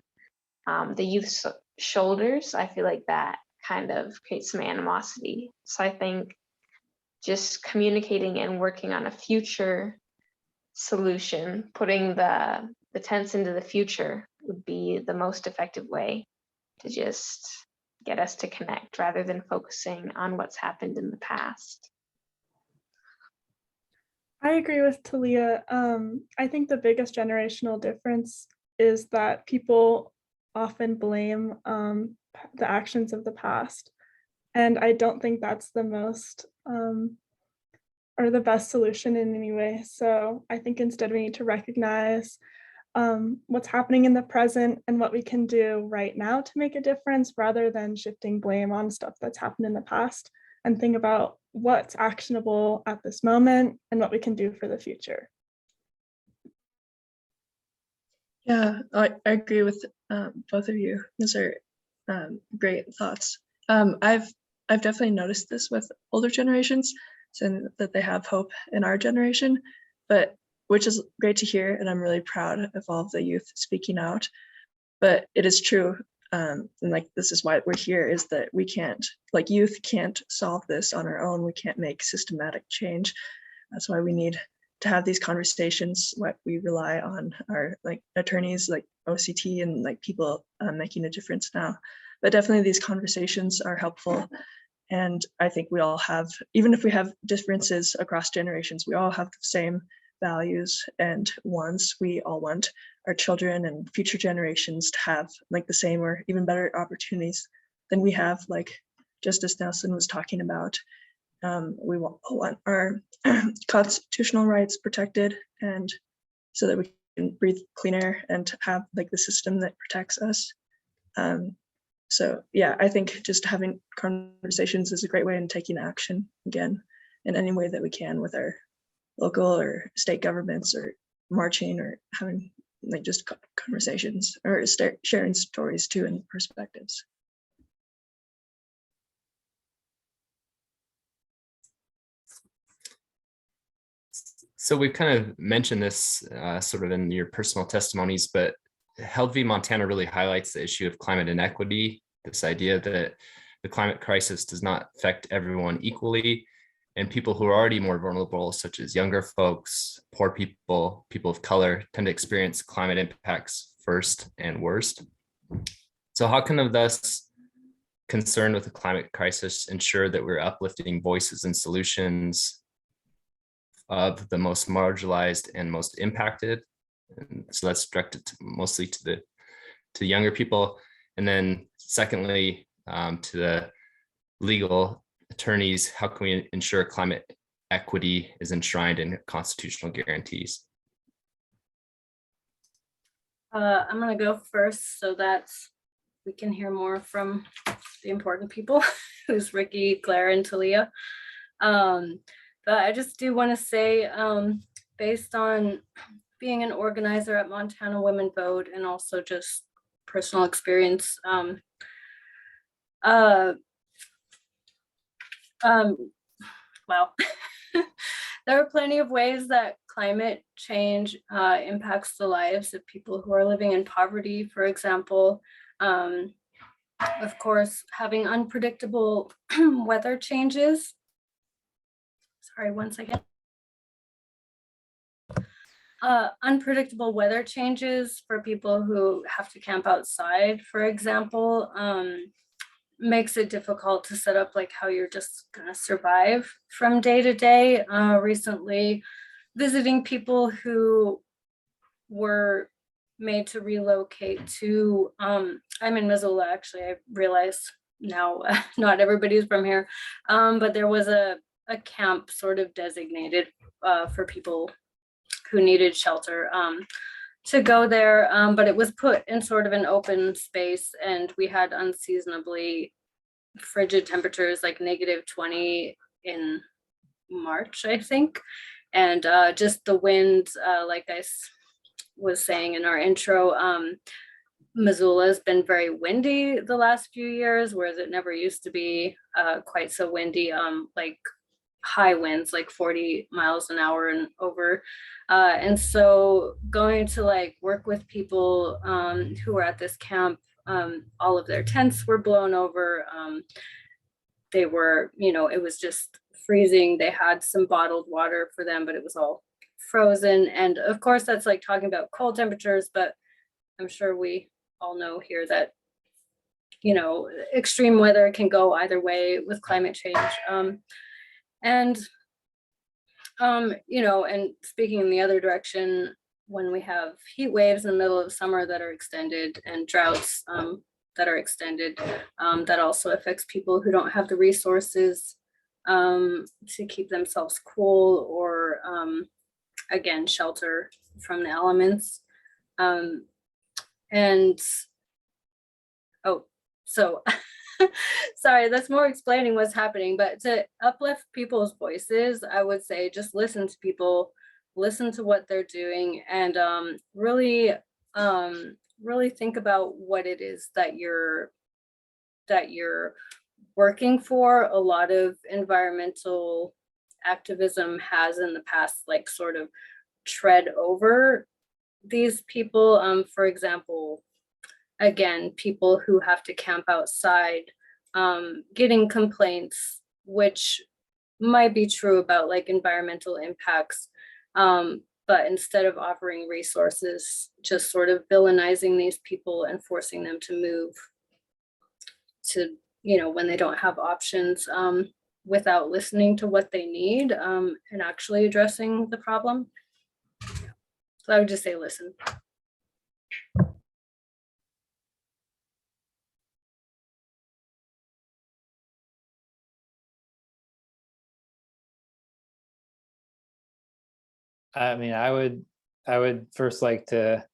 the youth's shoulders. I feel like that kind of creates some animosity. So I think just communicating and working on a future solution, putting the tense into the future would be the most effective way to just get us to connect rather than focusing on what's happened in the past. I agree with Talia. I think the biggest generational difference is that people often blame the actions of the past. And I don't think that's the most or the best solution in any way. So I think instead we need to recognize what's happening in the present and what we can do right now to make a difference rather than shifting blame on stuff that's happened in the past, and think about what's actionable at this moment and what we can do for the future. Yeah, I agree with both of you. Those are great thoughts. I've definitely noticed this with older generations, saying that they have hope in our generation, but which is great to hear, and I'm really proud of all of the youth speaking out. But it is true, and like this is why we're here, is that we can't, like youth can't solve this on our own. We can't make systematic change. That's why we need to have these conversations. What we rely on our like attorneys, like OCT, and like people making a difference now. But definitely these conversations are helpful. And I think we all have, even if we have differences across generations, we all have the same values and wants. We all want our children and future generations to have like the same or even better opportunities than we have, like Justice Nelson was talking about. We want our constitutional rights protected, and so that we can breathe clean air and have like the system that protects us. So yeah, I think just having conversations is a great way, and taking action again in any way that we can with our local or state governments, or marching, or having like just conversations, or sharing stories too and perspectives. So we've kind of mentioned this sort of in your personal testimonies, but Held v. Montana really highlights the issue of climate inequity, this idea that the climate crisis does not affect everyone equally, and people who are already more vulnerable, such as younger folks, poor people, people of color, tend to experience climate impacts first and worst. So how can thus concerned with the climate crisis ensure that we're uplifting voices and solutions of the most marginalized and most impacted? And so that's directed mostly to younger people. And then secondly, to the legal attorneys, how can we ensure climate equity is enshrined in constitutional guarantees? I'm going to go first so that we can hear more from the important people, who's Ricky, Claire, and Talia. But I just do want to say, based on being an organizer at Montana Women Vote, and also just personal experience. Well, there are plenty of ways that climate change impacts the lives of people who are living in poverty, for example. Of course, having unpredictable weather changes. Sorry, one second. Unpredictable weather changes for people who have to camp outside, for example, makes it difficult to set up like how you're just gonna survive from day to day. Recently visiting people who were made to relocate to, I'm in Missoula, actually, I realize now not everybody's from here, but there was a camp sort of designated for people who needed shelter to go there, but it was put in sort of an open space, and we had unseasonably frigid temperatures, like -20 in March, I think. And just the wind, like I was saying in our intro, Missoula has been very windy the last few years, whereas it never used to be quite so windy, like high winds, like 40 miles an hour and over. And so going to like work with people who were at this camp, all of their tents were blown over. They were, it was just freezing. They had some bottled water for them, but it was all frozen. And of course, that's like talking about cold temperatures, but I'm sure we all know here that, extreme weather can go either way with climate change. And speaking in the other direction, when we have heat waves in the middle of summer that are extended, and droughts that are extended, that also affects people who don't have the resources to keep themselves cool, or again, shelter from the elements. Sorry, that's more explaining what's happening, but to uplift people's voices, I would say just listen to people, listen to what they're doing, and really think about what it is that you're working for. A lot of environmental activism has in the past like sort of tread over these people. For example, again, people who have to camp outside, getting complaints, which might be true about like environmental impacts, but instead of offering resources, just sort of villainizing these people and forcing them to move to, when they don't have options, without listening to what they need, and actually addressing the problem. So I would just say listen. I mean, I would first like to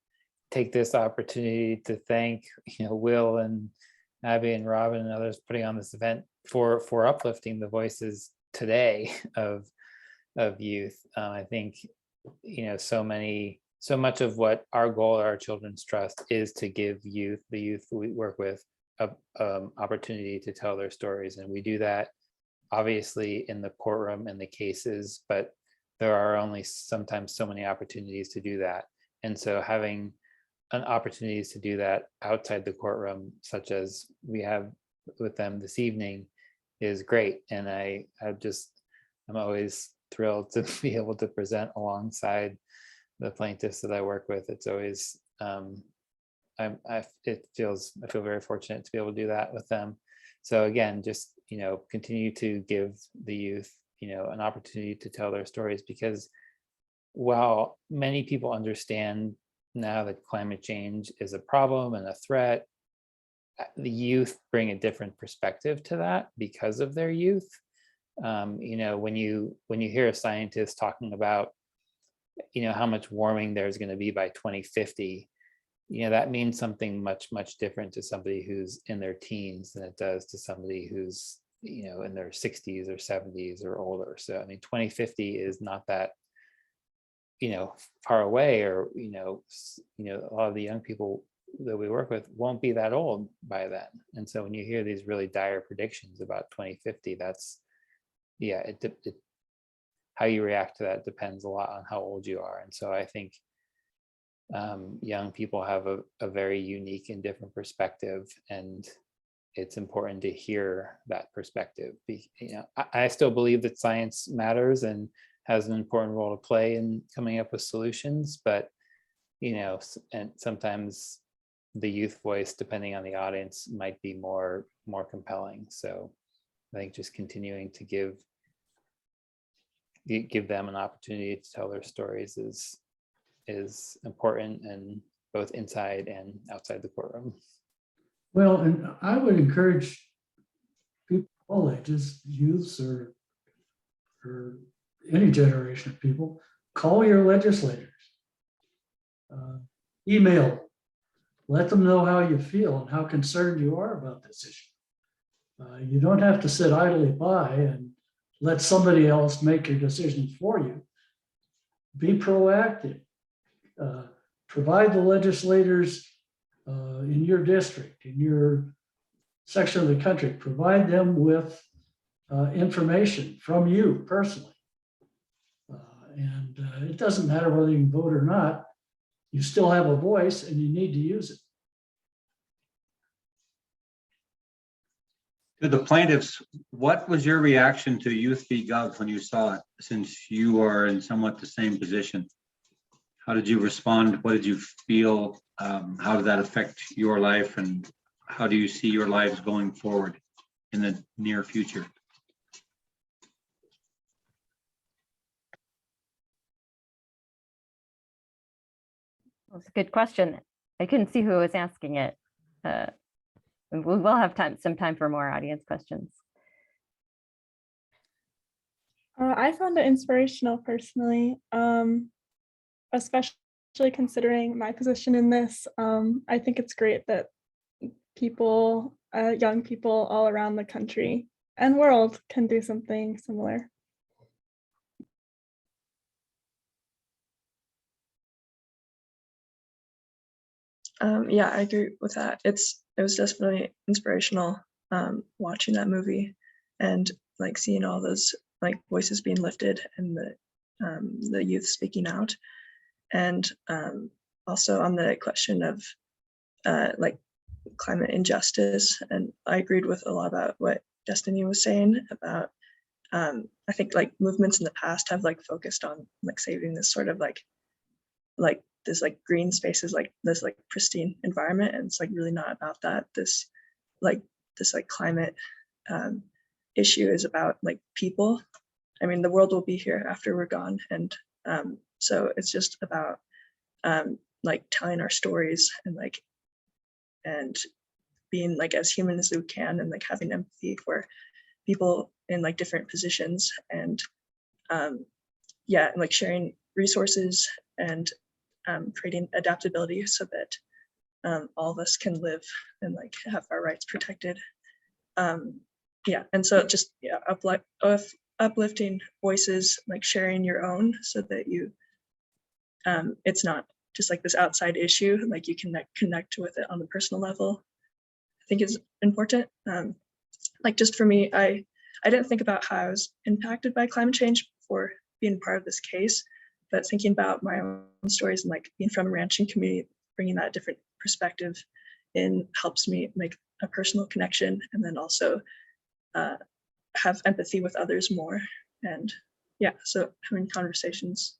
take this opportunity to thank, Will and Abby and Robin and others putting on this event for uplifting the voices today of youth. I think, so much of what our goal at Our Children's Trust is to give the youth we work with, a opportunity to tell their stories. And we do that obviously in the courtroom and the cases, but there are only sometimes so many opportunities to do that. And so having an opportunities to do that outside the courtroom, such as we have with them this evening, is great. And I'm always thrilled to be able to present alongside the plaintiffs that I work with. It's always, I feel very fortunate to be able to do that with them. So again, just, continue to give the youth, an opportunity to tell their stories, because while many people understand now that climate change is a problem and a threat, the youth bring a different perspective to that because of their youth. When you hear a scientist talking about, how much warming there's going to be by 2050, that means something much, much different to somebody who's in their teens than it does to somebody who's, in their 60s or 70s or older. So, I mean, 2050 is not that, far away, or a lot of the young people that we work with won't be that old by then. And so when you hear these really dire predictions about 2050, that's, how you react to that depends a lot on how old you are. And so I think young people have a very unique and different perspective, and it's important to hear that perspective. I still believe that science matters and has an important role to play in coming up with solutions, but and sometimes the youth voice, depending on the audience, might be more compelling. So I think just continuing to give them an opportunity to tell their stories is important, and both inside and outside the courtroom. Well, and I would encourage people of all ages, youths or any generation of people, call your legislators, email, let them know how you feel and how concerned you are about this issue. You don't have to sit idly by and let somebody else make your decisions for you. Be proactive. Provide the legislators in your district, in your section of the country, provide them with information from you personally. And it doesn't matter whether you can vote or not, you still have a voice and you need to use it. To the plaintiffs, what was your reaction to Youth v. Gov when you saw it, since you are in somewhat the same position? How did you respond? What did you feel? How did that affect your life? And how do you see your lives going forward in the near future? That's a good question. I couldn't see who was asking it. We will have some time for more audience questions. I found it inspirational personally, especially considering my position in this. I think it's great that people, young people all around the country and world can do something similar. Yeah, I agree with that. It was definitely inspirational watching that movie and like seeing all those like voices being lifted and the youth speaking out, and also on the question of like climate injustice. And I agreed with a lot about what Destiny was saying about I think like movements in the past have like focused on like saving this sort of like this like green spaces, like this like pristine environment, and it's like really not about that. This climate issue is about like people. I mean, the world will be here after we're gone, and so it's just about like telling our stories and being like as human as we can, and like having empathy for people in like different positions, and yeah, and like sharing resources and creating adaptability so that all of us can live and like have our rights protected. Yeah, and so just uplifting voices, like sharing your own, so that you it's not just like this outside issue, like you can connect with it on the personal level, I think is important. Like just for me, I didn't think about how I was impacted by climate change before being part of this case, but thinking about my own stories and like being from a ranching community, bringing that different perspective in helps me make a personal connection, and then also have empathy with others more. And yeah, so having conversations,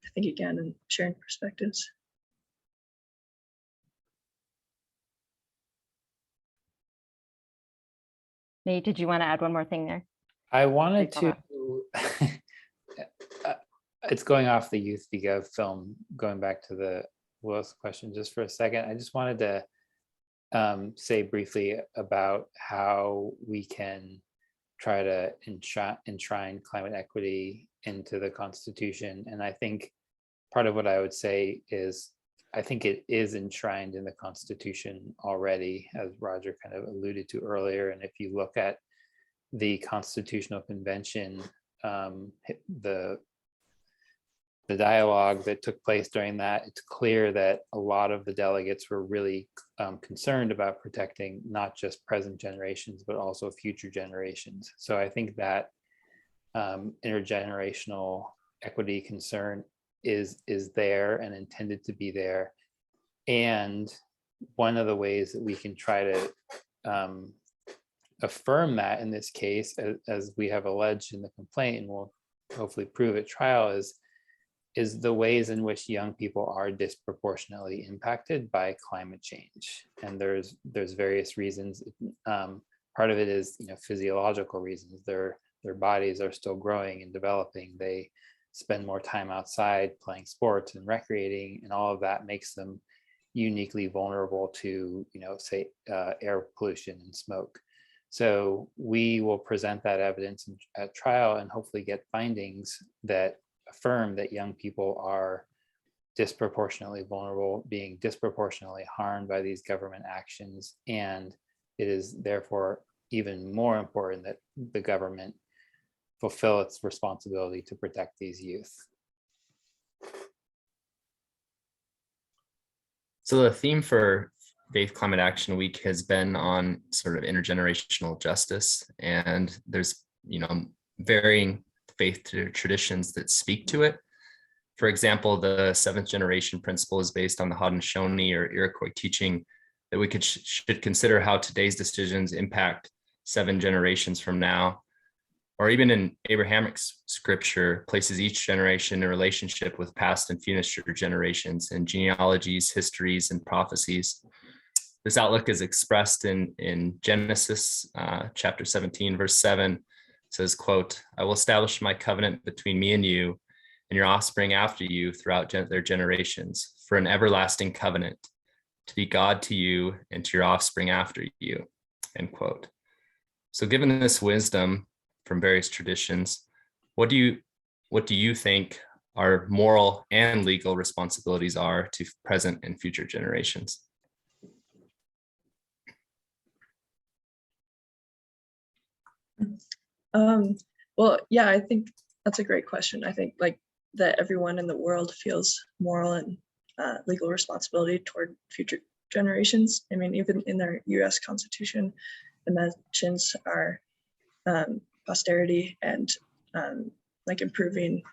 I think, again, and sharing perspectives. Nate, did you want to add one more thing there? I wanted to, it's going off the Youth v. Gov film, going back to the Willis question just for a second. I just wanted to say briefly about how we can try to enshrine climate equity into the Constitution. And I think part of what I would say is, I think it is enshrined in the Constitution already, as Roger kind of alluded to earlier. And if you look at the Constitutional Convention, the the dialogue that took place during that, it's clear that a lot of the delegates were really concerned about protecting not just present generations, but also future generations. So I think that intergenerational equity concern is there and intended to be there. And one of the ways that we can try to affirm that in this case, as we have alleged in the complaint, and we'll hopefully prove at trial, is the ways in which young people are disproportionately impacted by climate change. And there's various reasons. Part of it is, physiological reasons. Their bodies are still growing and developing. They spend more time outside playing sports and recreating, and all of that makes them uniquely vulnerable to, say, air pollution and smoke. So we will present that evidence at trial and hopefully get findings that affirm that young people are disproportionately vulnerable, being disproportionately harmed by these government actions. And it is therefore even more important that the government fulfill its responsibility to protect these youth. So the theme for Faith Climate Action Week has been on sort of intergenerational justice, and there's varying faith traditions that speak to it. For example, the seventh generation principle is based on the Haudenosaunee or Iroquois teaching that we should consider how today's decisions impact 7 generations from now. Or even in Abrahamic scripture, places each generation in relationship with past and future generations in genealogies, histories, and prophecies. This outlook is expressed in Genesis chapter 17, verse 7. It says, quote, "I will establish my covenant between me and you and your offspring after you throughout their generations for an everlasting covenant, to be God to you and to your offspring after you," end quote. So given this wisdom from various traditions, what do you think our moral and legal responsibilities are to present and future generations? Well, yeah, I think that's a great question. I think that everyone in the world feels moral and legal responsibility toward future generations. I mean, even in our US Constitution, it mentions our posterity and improving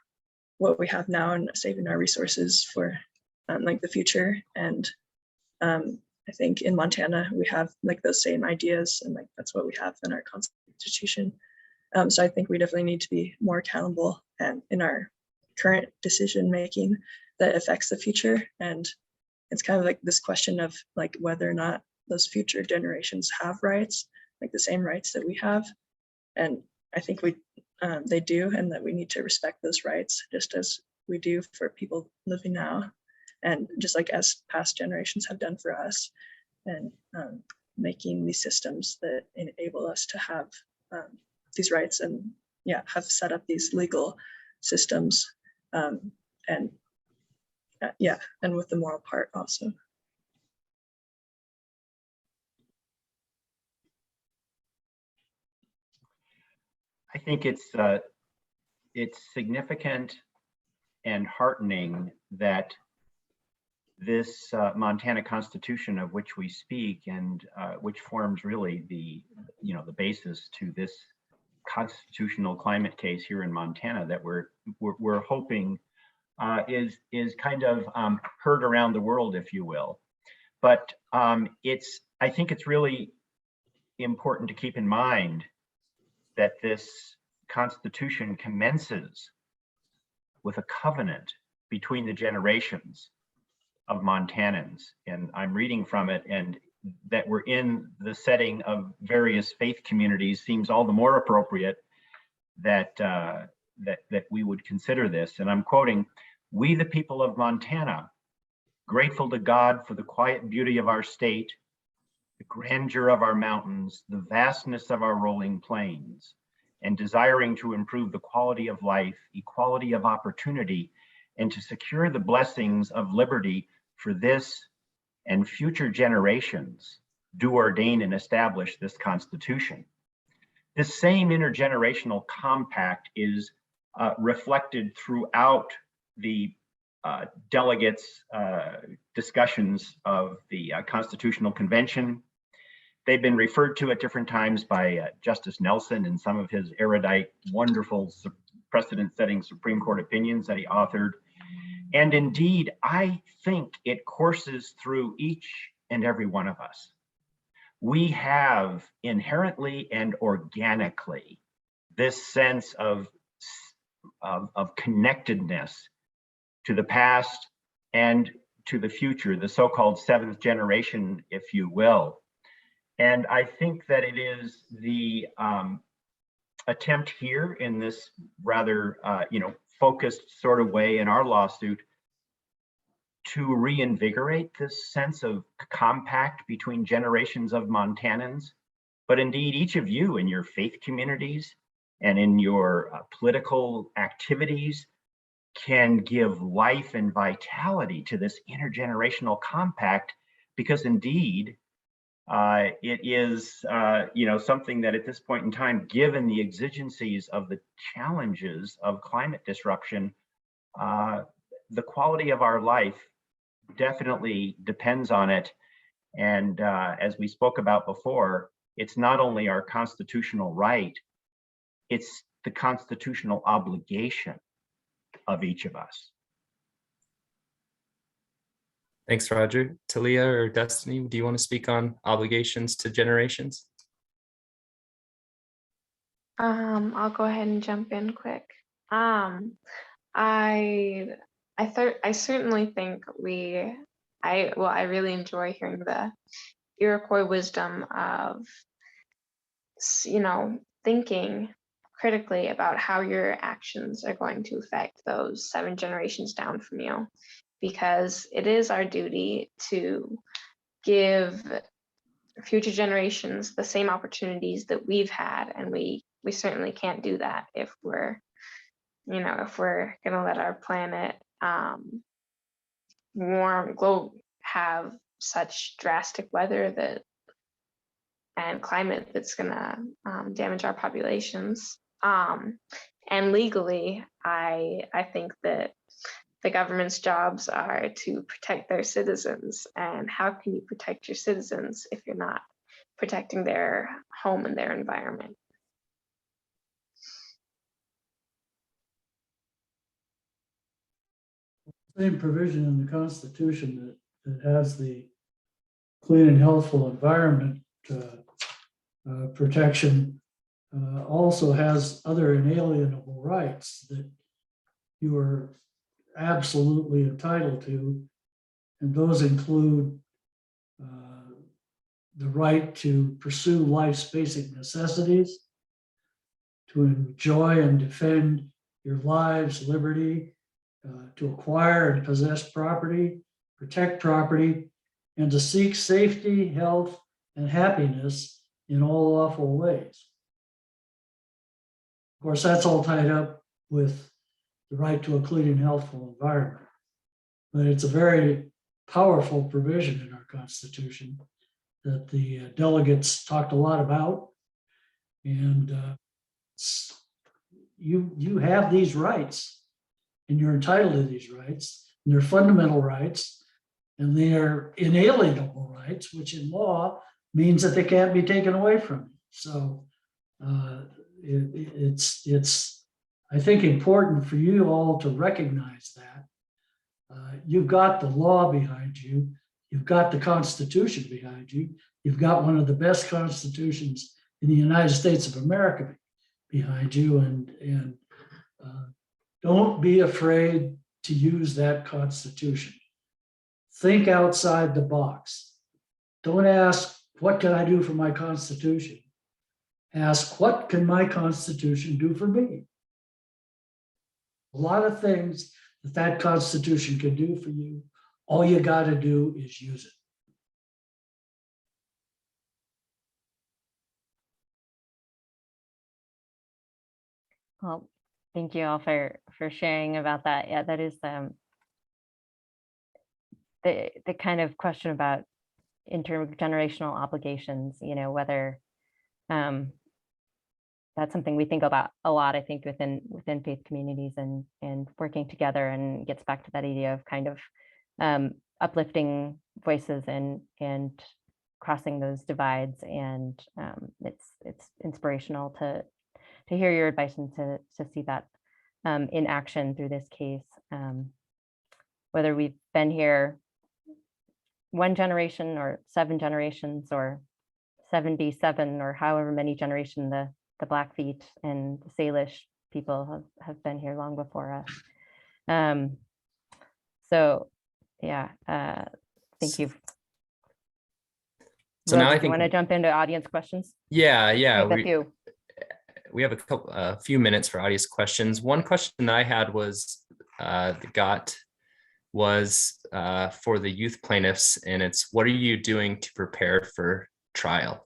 what we have now and saving our resources for the future. And I think in Montana, we have those same ideas, and that's what we have in our Constitution. So I think we definitely need to be more accountable and in our current decision making that affects the future. And it's kind of this question of whether or not those future generations have rights, the same rights that we have. And I think they do, and that we need to respect those rights just as we do for people living now, and just as past generations have done for us, and making these systems that enable us to have these rights and have set up these legal systems, and with the moral part also. I think it's significant and heartening that this Montana Constitution, of which we speak, and which forms really the basis to this constitutional climate case here in Montana, that we're hoping is kind of heard around the world, if you will. But I think it's really important to keep in mind that this Constitution commences with a covenant between the generations of Montanans. And I'm reading from it, and that we're in the setting of various faith communities seems all the more appropriate that we would consider this. And I'm quoting, "We, the people of Montana, grateful to God for the quiet beauty of our state, the grandeur of our mountains, the vastness of our rolling plains, and desiring to improve the quality of life, equality of opportunity, and to secure the blessings of liberty for this and future generations, do ordain and establish this Constitution." This same intergenerational compact is reflected throughout the delegates' discussions of the Constitutional Convention. They've been referred to at different times by Justice Nelson in some of his erudite, wonderful precedent-setting Supreme Court opinions that he authored. And indeed, I think it courses through each and every one of us. We have inherently and organically this sense of connectedness to the past and to the future, the so-called seventh generation, if you will. And I think that it is the attempt here in this rather, focused sort of way in our lawsuit to reinvigorate this sense of compact between generations of Montanans. But indeed, each of you in your faith communities and in your political activities can give life and vitality to this intergenerational compact, because indeed, it is something that at this point in time, given the exigencies of the challenges of climate disruption, the quality of our life definitely depends on it. And as we spoke about before, it's not only our constitutional right, it's the constitutional obligation of each of us. Thanks, Roger. Talia or Destiny, do you want to speak on obligations to generations? I'll go ahead and jump in quick. I certainly think I really enjoy hearing the Iroquois wisdom of, thinking critically about how your actions are going to affect those 7 generations down from you, because it is our duty to give future generations the same opportunities that we've had, and we certainly can't do that if we're gonna let our planet have such drastic weather and climate that's gonna damage our populations. And legally, I think that the government's jobs are to protect their citizens. And how can you protect your citizens if you're not protecting their home and their environment? Same provision in the Constitution that has the clean and healthful environment protection also has other inalienable rights that you are absolutely entitled to, and those include the right to pursue life's basic necessities, to enjoy and defend your lives, liberty, to acquire and possess property, protect property, and to seek safety, health, and happiness in all lawful ways. Of course, that's all tied up with the right to a clean and healthful environment. But it's a very powerful provision in our Constitution that the delegates talked a lot about. And you have these rights, and you're entitled to these rights, and they're fundamental rights, and they are inalienable rights, which in law means that they can't be taken away from you. So it's I think important for you all to recognize that. You've got the law behind you, you've got the Constitution behind you, you've got one of the best constitutions in the United States of America behind you, and don't be afraid to use that Constitution. Think outside the box. Don't ask, what can I do for my Constitution? Ask, what can my Constitution do for me? A lot of things that Constitution can do for you. All you got to do is use it. Well, thank you all for sharing about that. Yeah, that is the kind of question about intergenerational obligations, whether that's something we think about a lot, I think, within faith communities, and working together, and gets back to that idea of kind of uplifting voices and crossing those divides. And it's inspirational to hear your advice and to see that in action through this case. Whether we've been here 1 generation or 7 generations or 77 or however many generations the Blackfeet and the Salish people have been here long before us. So yeah, thank you. So Will, now I did you think, want to jump into audience questions? yeah, we have a few minutes for audience questions. One question that I had was for the youth plaintiffs, and it's, what are you doing to prepare for trial?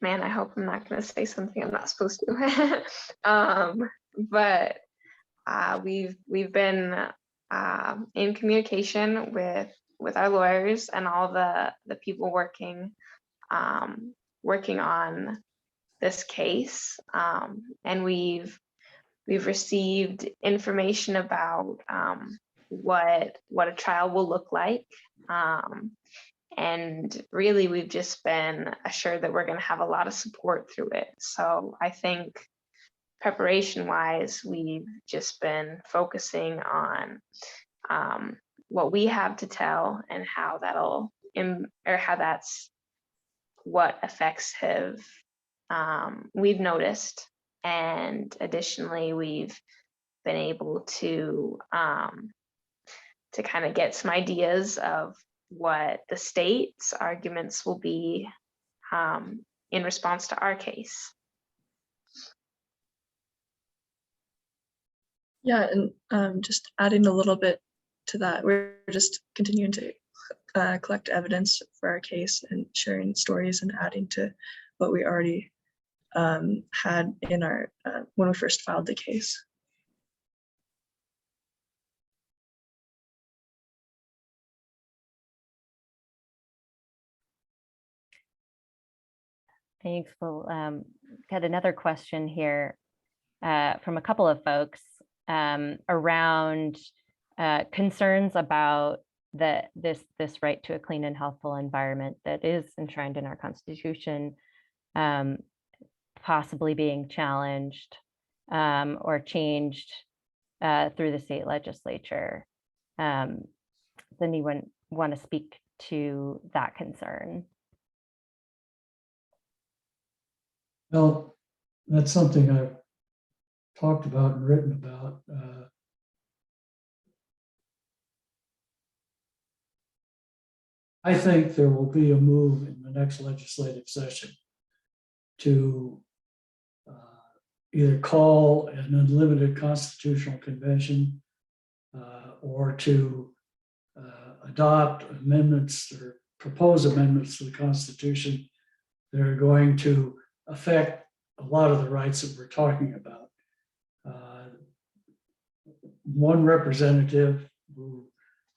Man, I hope I'm not going to say something I'm not supposed to. But we've been in communication with our lawyers and all the people working on this case, and we've received information about what a trial will look like. And really, we've just been assured that we're going to have a lot of support through it. So I think preparation-wise, we've just been focusing on what we have to tell and how that's what effects we've noticed. And additionally, we've been able to kind of get some ideas of what the state's arguments will be in response to our case. Yeah, and just adding a little bit to that, we're just continuing to collect evidence for our case and sharing stories and adding to what we already had in our when we first filed the case. Thanks. Well, got another question here from a couple of folks around concerns about this right to a clean and healthful environment that is enshrined in our Constitution, possibly being challenged or changed through the state legislature. Does anyone want to speak to that concern? Well, that's something I've talked about and written about. I think there will be a move in the next legislative session to either call an unlimited constitutional convention or to adopt amendments or propose amendments to the Constitution that are going to affect a lot of the rights that we're talking about. One representative, who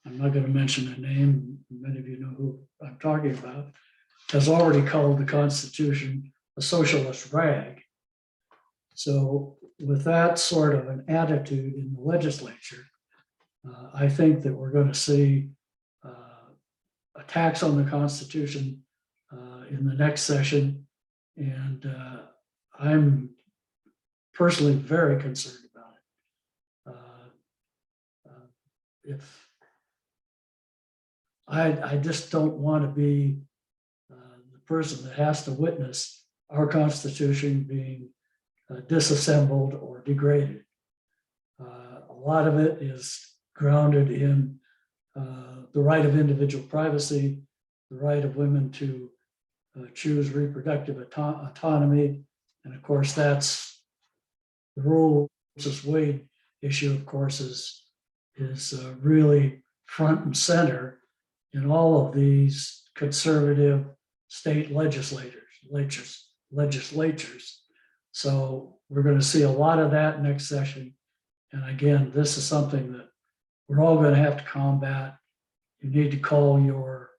I'm not going to mention her name, many of you know who I'm talking about, has already called the Constitution a socialist rag. So with that sort of an attitude in the legislature, I think that we're going to see attacks on the Constitution in the next session. And I'm personally very concerned about it. If I just don't want to be the person that has to witness our Constitution being disassembled or degraded. A lot of it is grounded in the right of individual privacy, the right of women to choose reproductive autonomy. And of course, that's the Roe versus Wade issue, of course, is really front and center in all of these conservative state legislatures. So we're going to see a lot of that next session. And again, this is something that we're all going to have to combat. You need to call your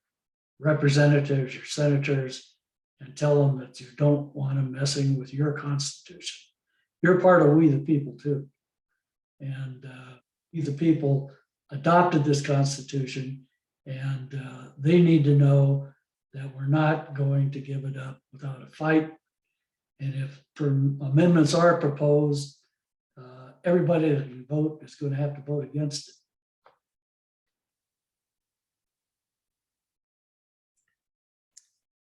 representatives, your senators, and tell them that you don't want them messing with your Constitution. You're part of we the people too. And we the people adopted this Constitution, and they need to know that we're not going to give it up without a fight. And if amendments are proposed, everybody that can vote is going to have to vote against it.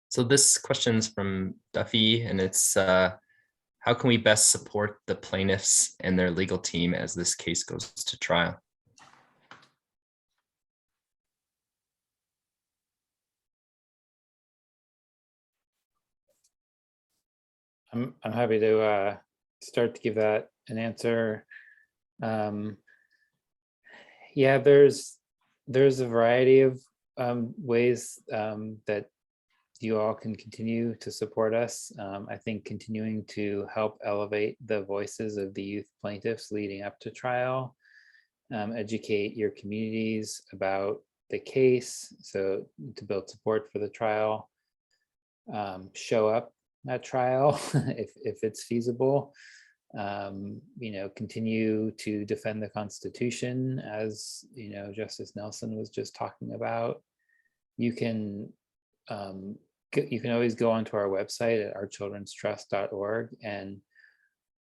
So this question is from Duffy, and it's how can we best support the plaintiffs and their legal team as this case goes to trial? I'm happy to start to give that an answer. Yeah, there's a variety of ways that you all can continue to support us. I think continuing to help elevate the voices of the youth plaintiffs leading up to trial, educate your communities about the case, so to build support for the trial, show up at trial if it's feasible, continue to defend the Constitution, as Justice Nelson was just talking about. You can always go onto our website at ourchildrenstrust.org, and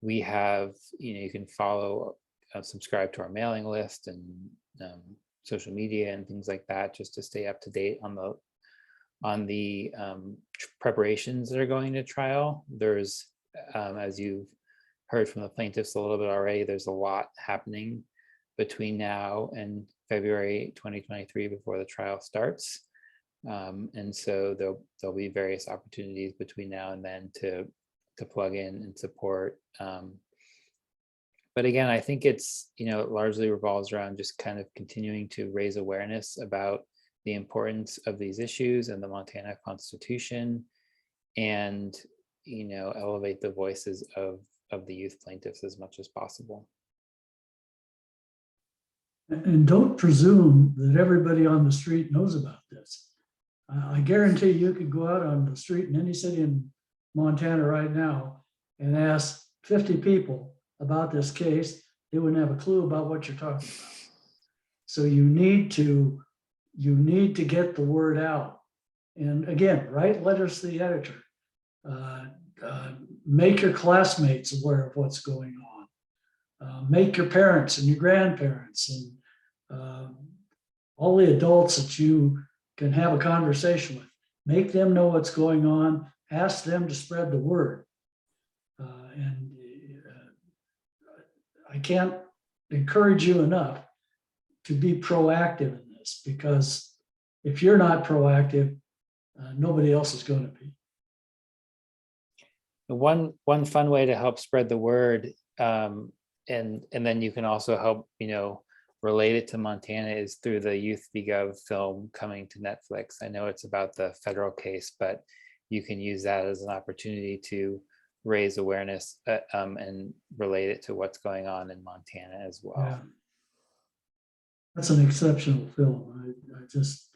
we have, you can follow, subscribe to our mailing list and social media and things like that, just to stay up to date on the preparations that are going to trial. There's, as you've heard from the plaintiffs a little bit already, there's a lot happening between now and February 2023 before the trial starts. And so there'll be various opportunities between now and then to plug in and support. But again, I think it's, it largely revolves around just kind of continuing to raise awareness about the importance of these issues and the Montana Constitution, and, elevate the voices of the youth plaintiffs as much as possible. And don't presume that everybody on the street knows about this. I guarantee you could go out on the street in any city in Montana right now and ask 50 people about this case. They wouldn't have a clue about what you're talking about. So you need to get the word out. And again, write letters to the editor. Make your classmates aware of what's going on. Make your parents and your grandparents and all the adults that you can have a conversation with. Make them know what's going on. Ask them to spread the word. And I can't encourage you enough to be proactive in this, because if you're not proactive, nobody else is going to be. One fun way to help spread the word, and then you can also help, relate it to Montana, is through the Youth v. Gov film coming to Netflix. I know it's about the federal case, but you can use that as an opportunity to raise awareness and relate it to what's going on in Montana as well. Yeah. That's an exceptional film. I just,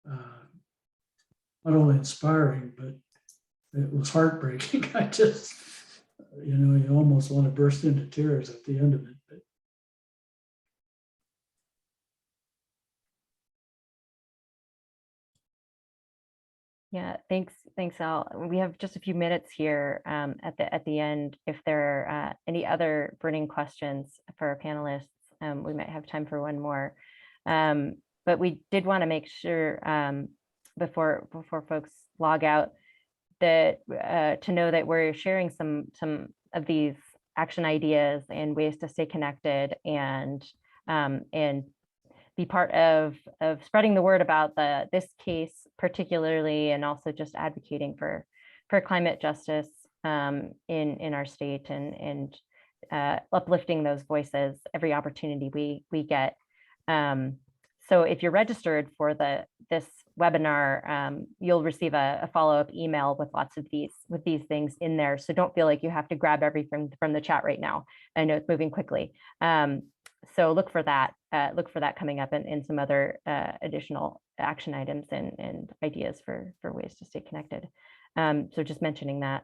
not only inspiring, but it was heartbreaking. I just, you almost want to burst into tears at the end of it. But Yeah, thanks, Al. We have just a few minutes here at the end. If there are any other burning questions for our panelists, we might have time for one more. But we did want to make sure before folks log out that to know that we're sharing some of these action ideas and ways to stay connected and be part of spreading the word about this case particularly, and also just advocating for climate justice in our state and uplifting those voices every opportunity we get. So if you're registered for this webinar, you'll receive a follow-up email with lots of these things in there. So don't feel like you have to grab everything from the chat right now. I know it's moving quickly. So look for that coming up in some other additional action items and ideas for ways to stay connected. So just mentioning that.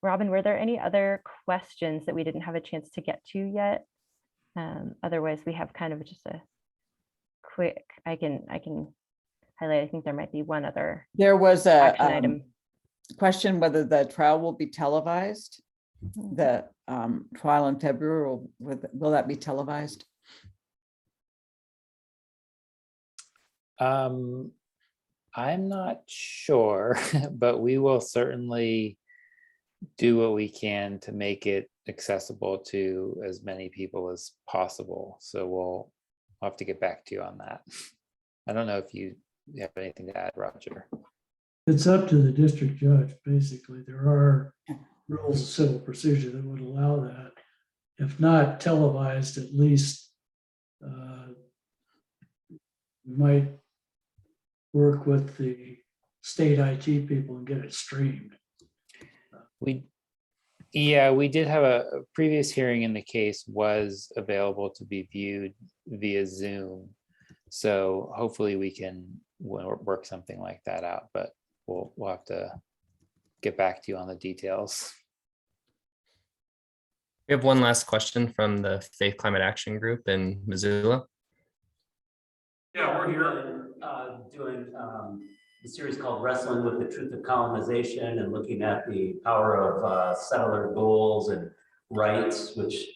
Robin, were there any other questions that we didn't have a chance to get to yet? Otherwise, we have kind of just a quick, I can highlight, I think there might be one other There was action a item. question whether the trial will be televised. The trial in February, will that be televised? I'm not sure, but we will certainly do what we can to make it accessible to as many people as possible. So we'll have to get back to you on that. I don't know if you have anything to add, Roger. It's up to the district judge, basically. There are rules of civil procedure that would allow that. If not televised, at least we might work with the state IT people and get it streamed. We did have a previous hearing in the case was available to be viewed via Zoom. So hopefully we can work something like that out, but we'll have to get back to you on the details. We have one last question from the Faith Climate Action Group in Missoula. Yeah, we're here doing the series called Wrestling with the Truth of Colonization and looking at the power of settler goals and rights, which,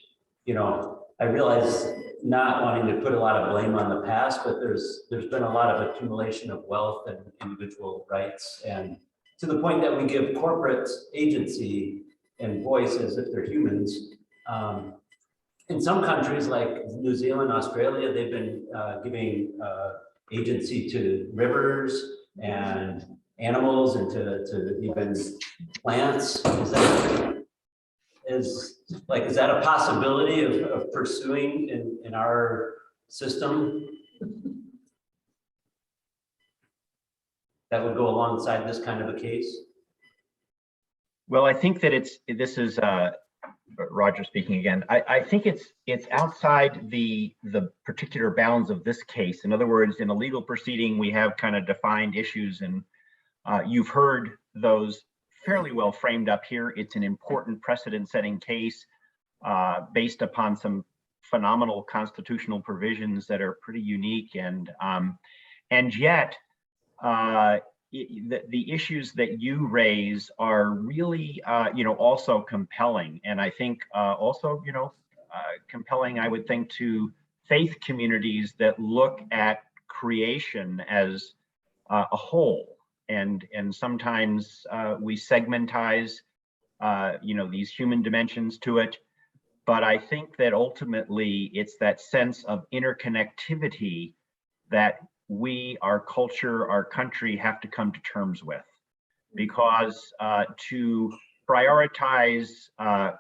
you know, I realize not wanting to put a lot of blame on the past, but there's been a lot of accumulation of wealth and individual rights, and to the point that we give corporate agency and voice as if they're humans. In some countries like New Zealand, Australia, they've been giving agency to rivers and animals and to even plants. Is that a possibility of pursuing in our system that would go alongside this kind of a case? Well, I think that this is Roger speaking again. I think it's outside the particular bounds of this case. In other words, in a legal proceeding, we have kind of defined issues, and you've heard those fairly well framed up here. It's an important precedent-setting case based upon some phenomenal constitutional provisions that are pretty unique, and yet the issues that you raise are really, also compelling, and I think also, compelling, I would think, to faith communities that look at creation as a whole, and sometimes we segmentize, these human dimensions to it, but I think that ultimately it's that sense of interconnectivity that we, our culture, our country have to come to terms with, because to prioritize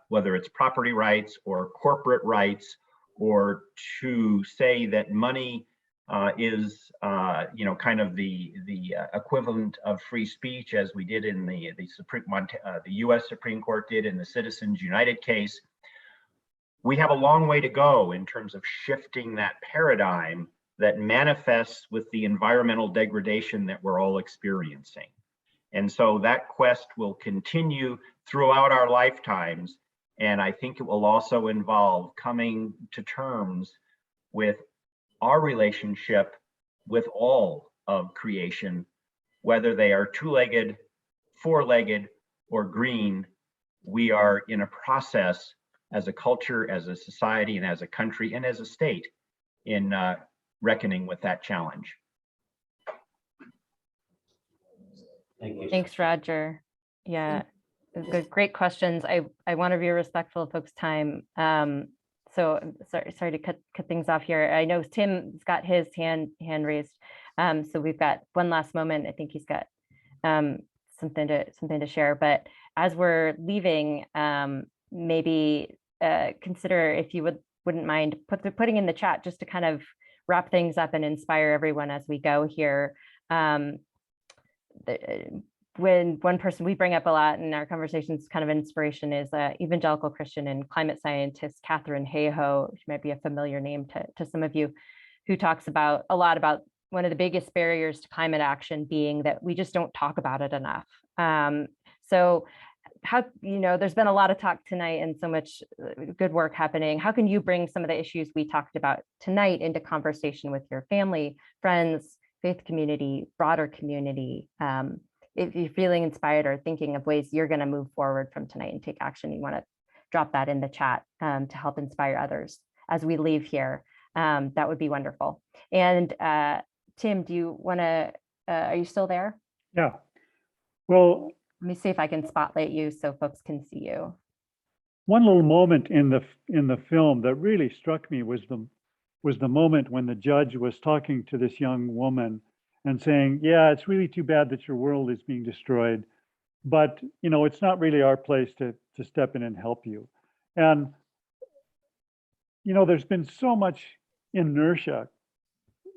whether it's property rights or corporate rights, or to say that money is kind of the equivalent of free speech, as we did in the U.S. Supreme Court did in the Citizens United case. We have a long way to go in terms of shifting that paradigm that manifests with the environmental degradation that we're all experiencing. And so that quest will continue throughout our lifetimes. And I think it will also involve coming to terms with our relationship with all of creation, whether they are two-legged, four-legged, or green. We are in a process as a culture, as a society, and as a country, and as a state in reckoning with that challenge. Thank you. Thanks, Roger. Yeah, good, great questions. I want to be respectful of folks' time. So sorry to cut things off here. I know Tim's got his hand raised. So we've got one last moment. I think he's got something to share. But as we're leaving, maybe consider, if you wouldn't mind putting in the chat, just to kind of wrap things up and inspire everyone as we go here. when one person we bring up a lot in our conversations, kind of inspiration, is evangelical Christian and climate scientist Catherine Hayhoe, which might be a familiar name to some of you, who talks about a lot about one of the biggest barriers to climate action being that we just don't talk about it enough. So how, there's been a lot of talk tonight and so much good work happening. How can you bring some of the issues we talked about tonight into conversation with your family, friends, faith community, broader community? If you're feeling inspired or thinking of ways you're going to move forward from tonight and take action, you want to drop that in the chat to help inspire others as we leave here. That would be wonderful. And Tim, do you want to, are you still there? Yeah. Well, let me see if I can spotlight you so folks can see you. One little moment in the film that really struck me was the moment when the judge was talking to this young woman and saying, yeah, it's really too bad that your world is being destroyed, but it's not really our place to step in and help you. And there's been so much inertia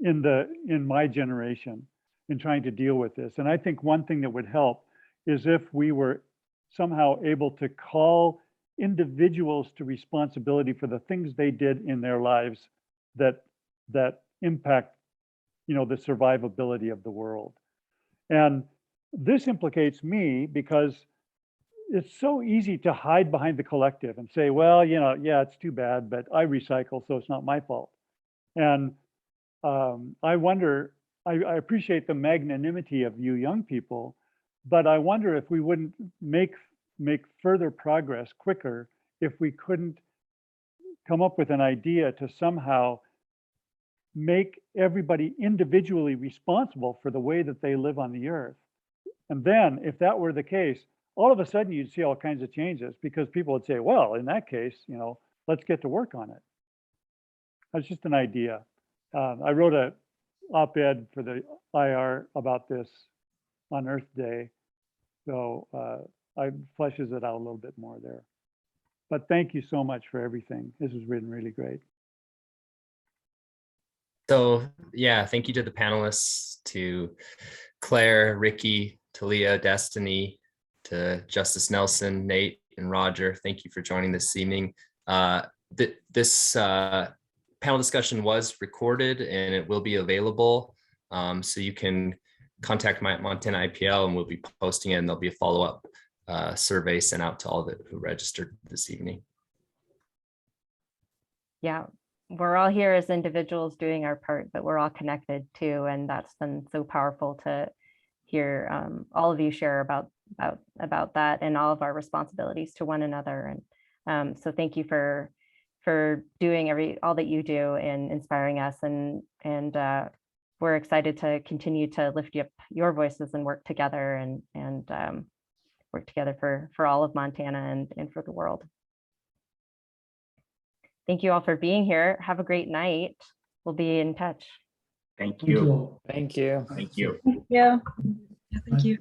in my generation in trying to deal with this. And I think one thing that would help is if we were somehow able to call individuals to responsibility for the things they did in their lives that impact the survivability of the world. And this implicates me because it's so easy to hide behind the collective and say, well, yeah, it's too bad, but I recycle, so it's not my fault. And I wonder, I appreciate the magnanimity of you young people, but I wonder if we wouldn't make further progress quicker if we couldn't come up with an idea to somehow make everybody individually responsible for the way that they live on the earth. And then if that were the case, all of a sudden you'd see all kinds of changes because people would say, well, in that case, let's get to work on it. That's just an idea. I wrote an op-ed for the IR about this on Earth Day. So I fleshes it out a little bit more there. But thank you so much for everything. This has been really great. So yeah, thank you to the panelists, to Claire, Ricky, Talia, Destiny, to Justice Nelson, Nate, and Roger. Thank you for joining this evening. This panel discussion was recorded and it will be available. So you can contact my Montana IPL and we'll be posting it, and there'll be a follow-up survey sent out to all who registered this evening. Yeah, we're all here as individuals doing our part, but we're all connected too. And that's been so powerful to hear all of you share about that and all of our responsibilities to one another. And so thank you for doing all that you do and inspiring us. And we're excited to continue to lift up your voices and work together and work together for all of Montana and for the world. Thank you all for being here. Have a great night. We'll be in touch. Thank you. Thank you. Thank you. Yeah. Yeah, thank you.